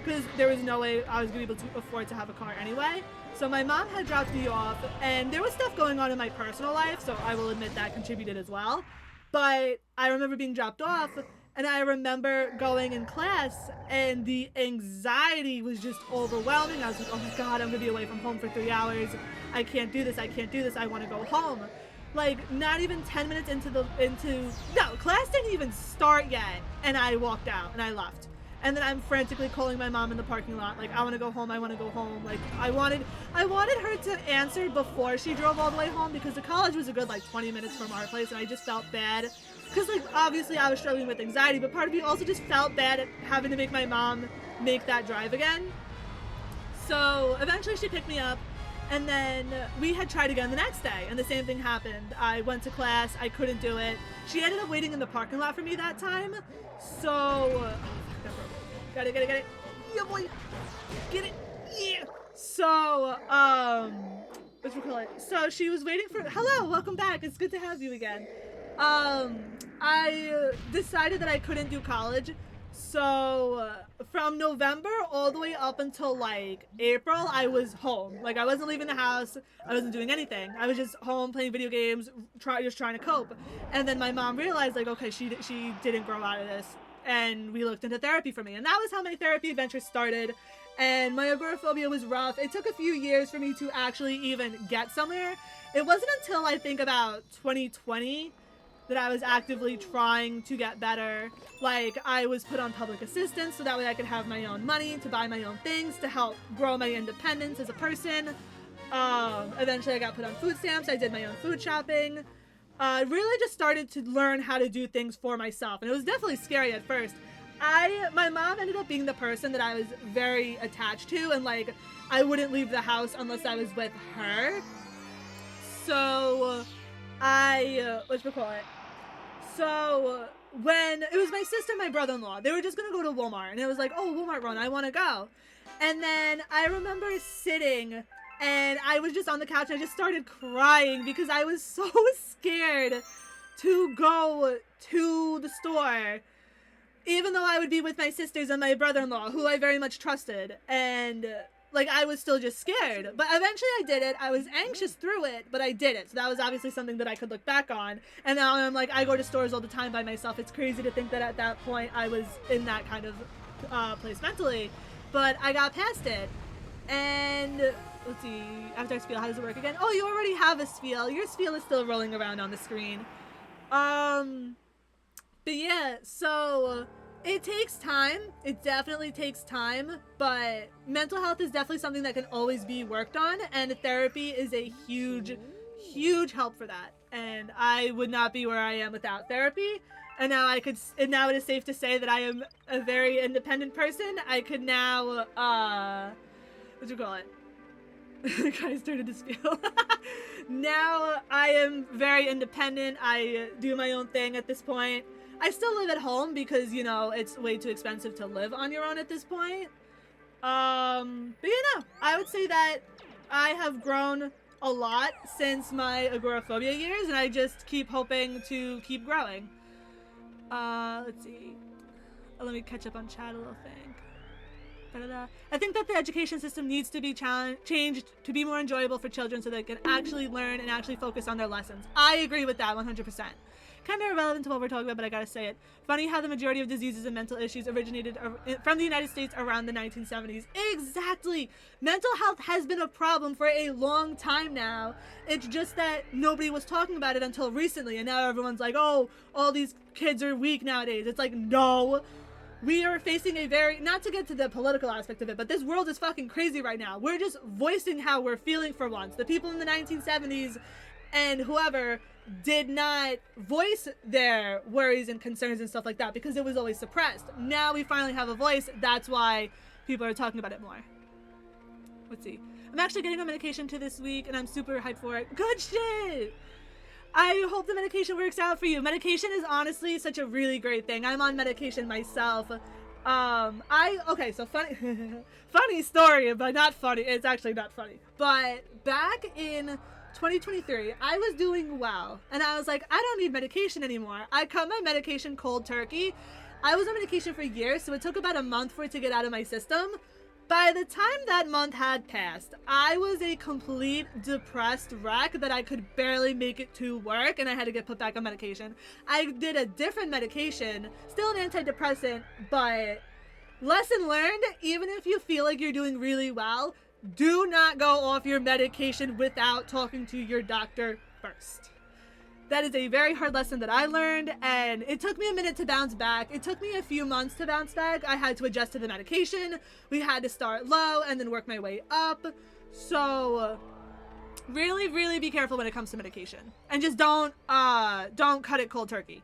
because there was no way I was going to be able to afford to have a car anyway. So my mom had dropped me off, and there was stuff going on in my personal life, so I will admit that contributed as well. But I remember being dropped off, and I remember going in class, and the anxiety was just overwhelming. I was like, oh my God, I'm going to be away from home for 3 hours. I can't do this. I can't do this. I want to go home. Like, not even 10 minutes no, class didn't even start yet, and I walked out, and I left. And then I'm frantically calling my mom in the parking lot, like, I want to go home, I want to go home. Like, I wanted her to answer before she drove all the way home, because the college was a good, like, 20 minutes from our place, and I just felt bad. Because, like, obviously I was struggling with anxiety, but part of me also just felt bad at having to make my mom make that drive again. So, eventually she picked me up, and then we had tried again the next day, and the same thing happened. I went to class, I couldn't do it. She ended up waiting in the parking lot for me that time, so... Got it. Yeah, boy. Get it. Yeah. So, so she was waiting for, hello, welcome back. It's good to have you again. I decided that I couldn't do college. So, from November all the way up until, like, April, I was home. Like, I wasn't leaving the house. I wasn't doing anything. I was just home playing video games, just trying to cope. And then my mom realized, like, okay, she didn't grow out of this. And we looked into therapy for me. And that was how my therapy adventure started. And my agoraphobia was rough. It took a few years for me to actually even get somewhere. It wasn't until I think about 2020 that I was actively trying to get better. Like, I was put on public assistance so that way I could have my own money to buy my own things to help grow my independence as a person. Eventually I got put on food stamps. I did my own food shopping. I really just started to learn how to do things for myself, and it was definitely scary at first. My mom ended up being the person that I was very attached to, and like, I wouldn't leave the house unless I was with her. So, So, when it was my sister and my brother-in-law, they were just gonna go to Walmart, and it was like, oh, Walmart run, I wanna go. And then I remember sitting And I was just on the couch and I just started crying because I was so scared to go to the store, even though I would be with my sisters and my brother-in-law, who I very much trusted. And like, I was still just scared. But eventually I did it. I was anxious through it, but I did it. So that was obviously something that I could look back on. And now I'm like, I go to stores all the time by myself. It's crazy to think that at that point I was in that kind of place mentally. But I got past it. And let's see, after I spiel, how does it work again? Oh, you already have a spiel. Your spiel is still rolling around on the screen. But yeah, so it takes time. It definitely takes time, but mental health is definitely something that can always be worked on, and therapy is a huge, huge help for that. And I would not be where I am without therapy. And now now it is safe to say that I am a very independent person. I could now, what'd you call it? The guy started to spiel. Now I am very independent. I do my own thing at this point. I still live at home because, you know, it's way too expensive to live on your own at this point. But you know, I would say that I have grown a lot since my agoraphobia years, and I just keep hoping to keep growing. Let's see. Let me catch up on chat a little thing. Da-da-da. I think that the education system needs to be changed to be more enjoyable for children so they can actually learn and actually focus on their lessons. I agree with that 100%. Kind of irrelevant to what we're talking about, but I gotta say it. Funny how the majority of diseases and mental issues originated from the United States around the 1970s. Exactly! Mental health has been a problem for a long time now. It's just that nobody was talking about it until recently, and now everyone's like, oh, all these kids are weak nowadays. It's like, no. We are facing a very, not to get to the political aspect of it, but this world is fucking crazy right now. We're just voicing how we're feeling for once. The people in the 1970s and whoever did not voice their worries and concerns and stuff like that because it was always suppressed. Now we finally have a voice. That's why people are talking about it more. Let's see. I'm actually getting on medication this week and I'm super hyped for it. Good shit! I hope the medication works out for you. Medication is honestly such a really great thing. I'm on medication myself. Okay, so funny, funny story, but not funny. It's actually not funny. But back in 2023, I was doing well, and I was like, I don't need medication anymore. I cut my medication cold turkey. I was on medication for years, so it took about a month for it to get out of my system. By the time that month had passed, I was a complete depressed wreck that I could barely make it to work, and I had to get put back on medication. I did a different medication, still an antidepressant, but lesson learned, even if you feel like you're doing really well, do not go off your medication without talking to your doctor first. That is a very hard lesson that I learned, and it took me a minute to bounce back. It took me a few months to bounce back. I had to adjust to the medication. We had to start low and then work my way up. So really, really be careful when it comes to medication. And just don't cut it cold turkey.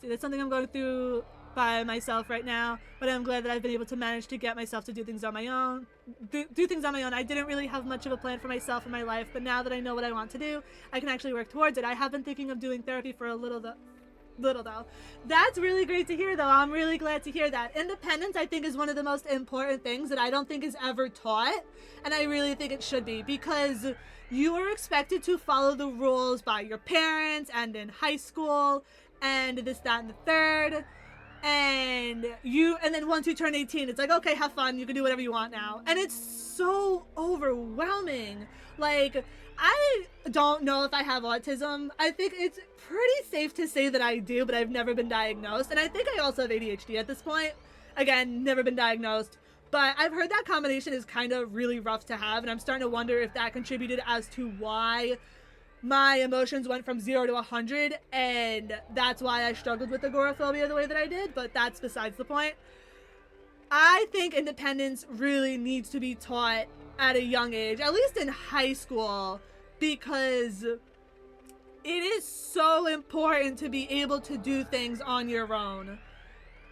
See, that's something I'm going through by myself right now, but I'm glad that I've been able to manage to get myself to do things on my own. Do things on my own. I didn't really have much of a plan for myself in my life, but now that I know what I want to do, I can actually work towards it. I have been thinking of doing therapy for a little though. That's really great to hear though. I'm really glad to hear that. Independence, I think, is one of the most important things that I don't think is ever taught, and I really think it should be, because you are expected to follow the rules by your parents and in high school and this, that, and the third. And then once you turn 18, it's like, okay, have fun, you can do whatever you want now. And it's so overwhelming. Like, I don't know if I have autism. I think it's pretty safe to say that I do, but I've never been diagnosed. And I think I also have ADHD at this point. Again, never been diagnosed. But I've heard that combination is kind of really rough to have, and I'm starting to wonder if that contributed as to why my emotions went from 0 to 100, and that's why I struggled with agoraphobia the way that I did, but that's besides the point. I think independence really needs to be taught at a young age, at least in high school, because it is so important to be able to do things on your own.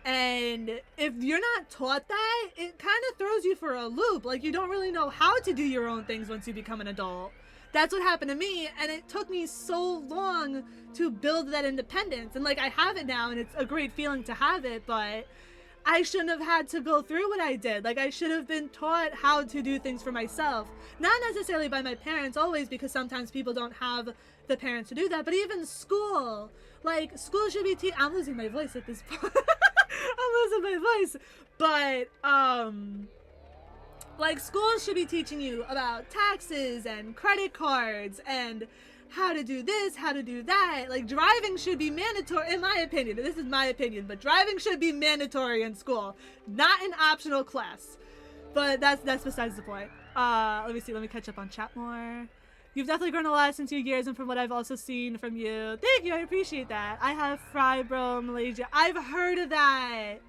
And if you're not taught that, it kind of throws you for a loop. Like, you don't really know how to do your own things once you become an adult. That's what happened to me, and it took me so long to build that independence. And like, I have it now, and it's a great feeling to have it, but I shouldn't have had to go through what I did. Like, I should have been taught how to do things for myself. Not necessarily by my parents always, because sometimes people don't have the parents to do that, but even school. Like, school should be I'm losing my voice at this point. I'm losing my voice. But, like, school should be teaching you about taxes and credit cards and how to do this, how to do that. Like, driving should be mandatory, in my opinion. This is my opinion, but driving should be mandatory in school, not an optional class. But that's besides the point. Let me see. Let me catch up on chat more. You've definitely grown a lot since your years, and from what I've also seen from you. Thank you. I appreciate that. I have fibromyalgia. I've heard of that.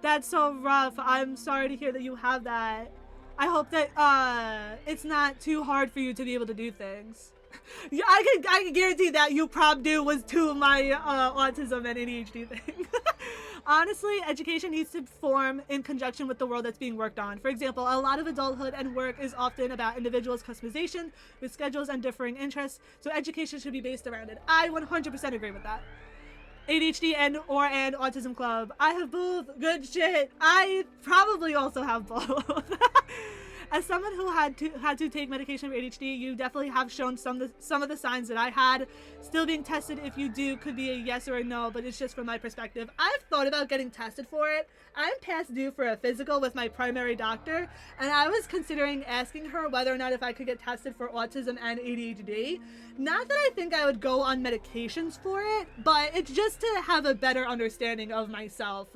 That's so rough. I'm sorry to hear that you have that. I hope that it's not too hard for you to be able to do things. Yeah, I can guarantee that you probably do was two of my autism and ADHD thing. Honestly, education needs to form in conjunction with the world that's being worked on. For example, a lot of adulthood and work is often about individuals' customization with schedules and differing interests, so education should be based around it. I 100% agree with that. ADHD and Autism Club. I have both. Good shit. I probably also have both. As someone who had to take medication for ADHD, you definitely have shown some of the signs that I had. Still being tested, if you do, could be a yes or a no, but it's just from my perspective. I've thought about getting tested for it. I'm past due for a physical with my primary doctor, and I was considering asking her whether or not if I could get tested for autism and ADHD. Not that I think I would go on medications for it, but it's just to have a better understanding of myself,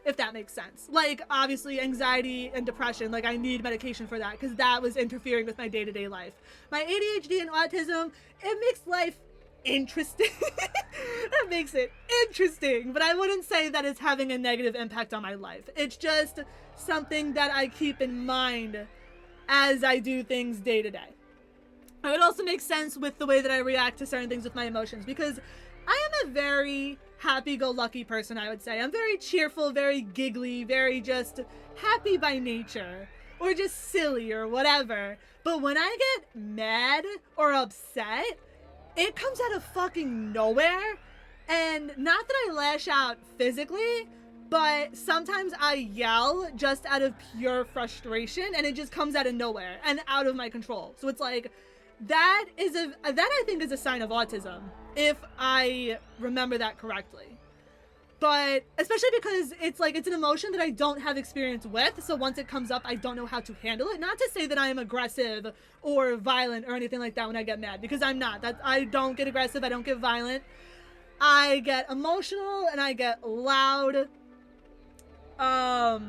if that makes sense. Like, obviously, anxiety and depression, like, I need medication for that, because that was interfering with my day-to-day life. My ADHD and autism, it makes life interesting. That makes it interesting, but I wouldn't say that it's having a negative impact on my life. It's just something that I keep in mind as I do things day to day. It would also make sense with the way that I react to certain things with my emotions, because I am a very happy-go-lucky person, I would say. I'm very cheerful, very giggly, very just happy by nature, or just silly or whatever. But when I get mad or upset, it comes out of fucking nowhere. And not that I lash out physically, but sometimes I yell just out of pure frustration, and it just comes out of nowhere and out of my control. So it's like, that I think is a sign of autism, if I remember that correctly. But especially because it's like, it's an emotion that I don't have experience with, so once it comes up, I don't know how to handle it. Not to say that I am aggressive or violent or anything like that when I get mad, because I'm not. I don't get aggressive, I don't get violent. I get emotional and I get loud. But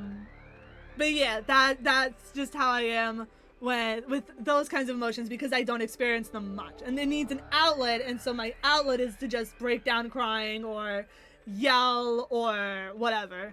yeah, that's just how I am with those kinds of emotions, because I don't experience them much, and it needs an outlet, and so my outlet is to just break down crying or yell or whatever.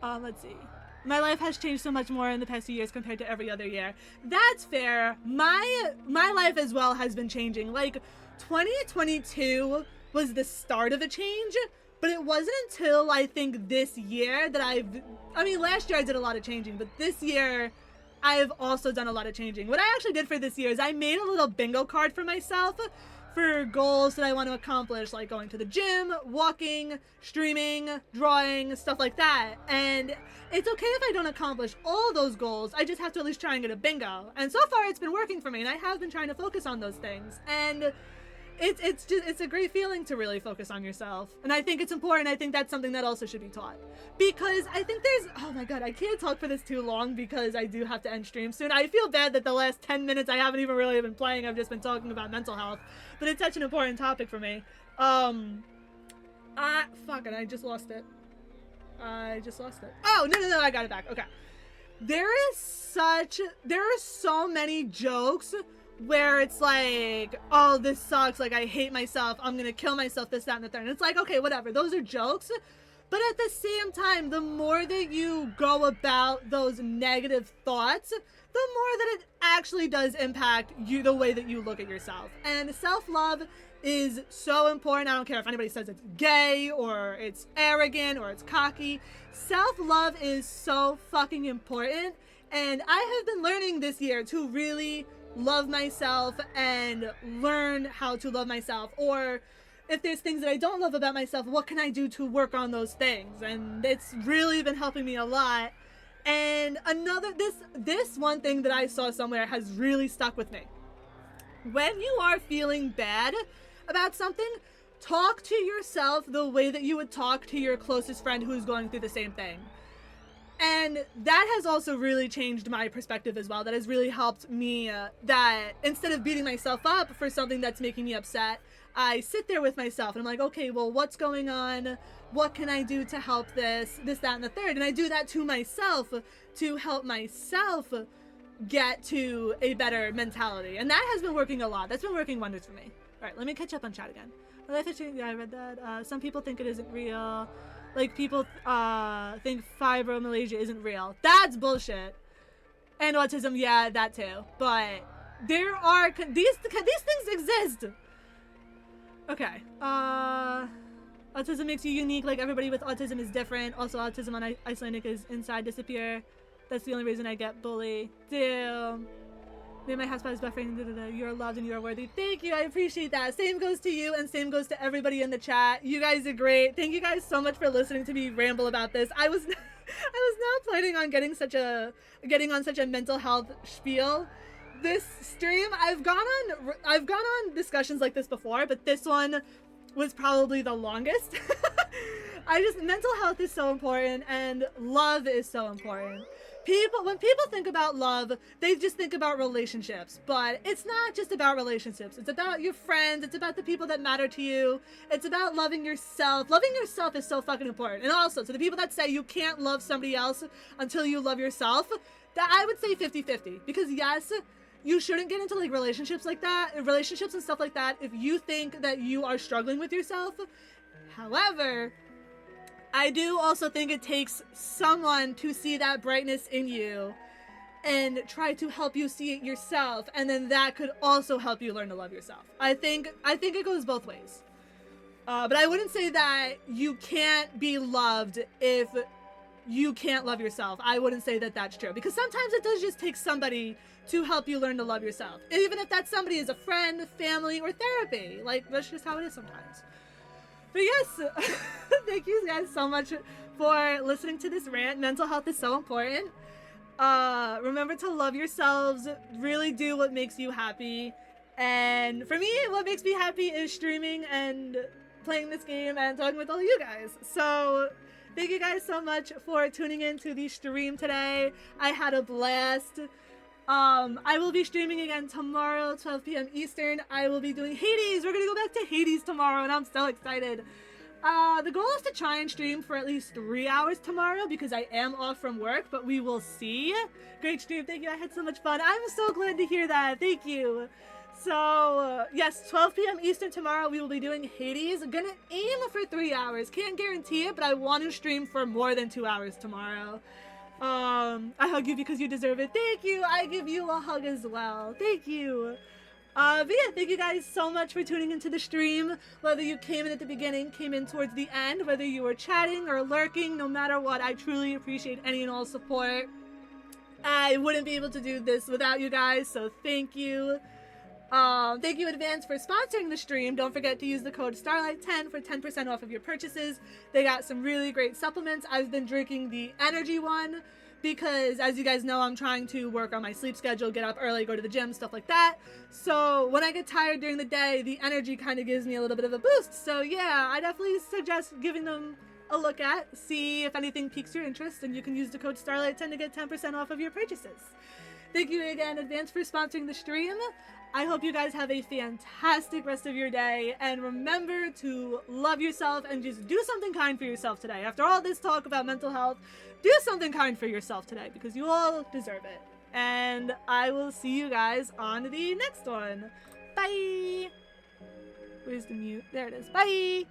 Let's see. My life has changed so much more in the past few years compared to every other year. That's fair. My life as well has been changing. Like, 2022 was the start of a change, but it wasn't until I think this year that last year I did a lot of changing, but this year I've also done a lot of changing. What I actually did for this year is I made a little bingo card for myself for goals that I want to accomplish, like going to the gym, walking, streaming, drawing, stuff like that. And it's okay if I don't accomplish all those goals. I just have to at least try and get a bingo. And so far it's been working for me, and I have been trying to focus on those things. And it's a great feeling to really focus on yourself. And I think it's important. I think that's something that also should be taught. Because I think oh my god, I can't talk for this too long because I do have to end stream soon. I feel bad that the last 10 minutes I haven't even really been playing. I've just been talking about mental health. But it's such an important topic for me. Fuck it, I just lost it. Oh, no, I got it back. Okay. There are so many jokes where it's like, oh, this sucks, like, I hate myself, I'm gonna kill myself, this, that, and the third. And it's like, okay, whatever, those are jokes. But at the same time, the more that you go about those negative thoughts, the more that it actually does impact you, the way that you look at yourself. And self-love is so important. I don't care if anybody says it's gay, or it's arrogant, or it's cocky. Self-love is so fucking important. And I have been learning this year to really love myself and learn how to love myself, or if there's things that I don't love about myself, what can I do to work on those things? And it's really been helping me a lot. And this one thing that I saw somewhere has really stuck with me. When you are feeling bad about something, talk to yourself the way that you would talk to your closest friend who's going through the same thing. And that has also really changed my perspective as well. That has really helped me, that instead of beating myself up for something that's making me upset, I sit there with myself and I'm like, okay, well, what's going on? What can I do to help this, that, and the third? And I do that to myself to help myself get to a better mentality. And that has been working a lot. That's been working wonders for me. All right, let me catch up on chat again. Yeah, I read that. Some people think it isn't real. Like, people think fibromyalgia isn't real. That's bullshit. And autism, yeah, that too. But there are these things exist. Okay. Autism makes you unique. Like, everybody with autism is different. Also, autism on Icelandic is inside disappear. That's the only reason I get bullied. Damn. Maybe my hotspot is buffering. You're loved and you are worthy. Thank you. I appreciate that. Same goes to you and same goes to everybody in the chat. You guys are great. Thank you guys so much for listening to me ramble about this. I was not planning on getting on such a mental health spiel. This stream, I've gone on discussions like this before, but this one was probably the longest. Mental health is so important and love is so important. When people think about love, they just think about relationships, but it's not just about relationships. It's about your friends. It's about the people that matter to you. It's about loving yourself. Loving yourself is so fucking important. And also, to the people that say you can't love somebody else until you love yourself, that I would say 50-50. Because yes, you shouldn't get into like relationships and stuff like that if you think that you are struggling with yourself. However, I do also think it takes someone to see that brightness in you and try to help you see it yourself, and then that could also help you learn to love yourself. I think it goes both ways. But I wouldn't say that you can't be loved if you can't love yourself. I wouldn't say that that's true, because sometimes it does just take somebody to help you learn to love yourself. Even if that somebody is a friend, family, or therapy. Like, that's just how it is sometimes. But yes, thank you guys so much for listening to this rant. Mental health is so important. Remember to love yourselves. Really do what makes you happy. And for me, what makes me happy is streaming and playing this game and talking with all of you guys. So thank you guys so much for tuning in to the stream today. I had a blast. I will be streaming again tomorrow, 12 p.m. Eastern. I will be doing Hades. We're gonna go back to Hades tomorrow, and I'm so excited. The goal is to try and stream for at least 3 hours tomorrow because I am off from work, but we will see. Great stream. Thank you. I had so much fun. I'm so glad to hear that. Thank you. So, yes, 12 p.m. Eastern tomorrow, we will be doing Hades. I'm gonna aim for 3 hours. Can't guarantee it, but I want to stream for more than 2 hours tomorrow. I hug you because you deserve it. Thank you. I give you a hug as well. Thank you. But yeah, thank you guys so much for tuning into the stream. Whether you came in at the beginning, came in towards the end, whether you were chatting or lurking, no matter what, I truly appreciate any and all support. I wouldn't be able to do this without you guys, so thank you. Thank you in advance for sponsoring the stream. Don't forget to use the code STARLIGHT10 for 10% off of your purchases. They got some really great supplements. I've been drinking the energy one because, as you guys know, I'm trying to work on my sleep schedule, get up early, go to the gym, stuff like that. So when I get tired during the day, the energy kind of gives me a little bit of a boost. So yeah, I definitely suggest giving them a look at, see if anything piques your interest, and you can use the code STARLIGHT10 to get 10% off of your purchases. Thank you again in advance for sponsoring the stream. I hope you guys have a fantastic rest of your day, and remember to love yourself and just do something kind for yourself today. After all this talk about mental health, do something kind for yourself today because you all deserve it. And I will see you guys on the next one. Bye! Where's the mute? There it is. Bye!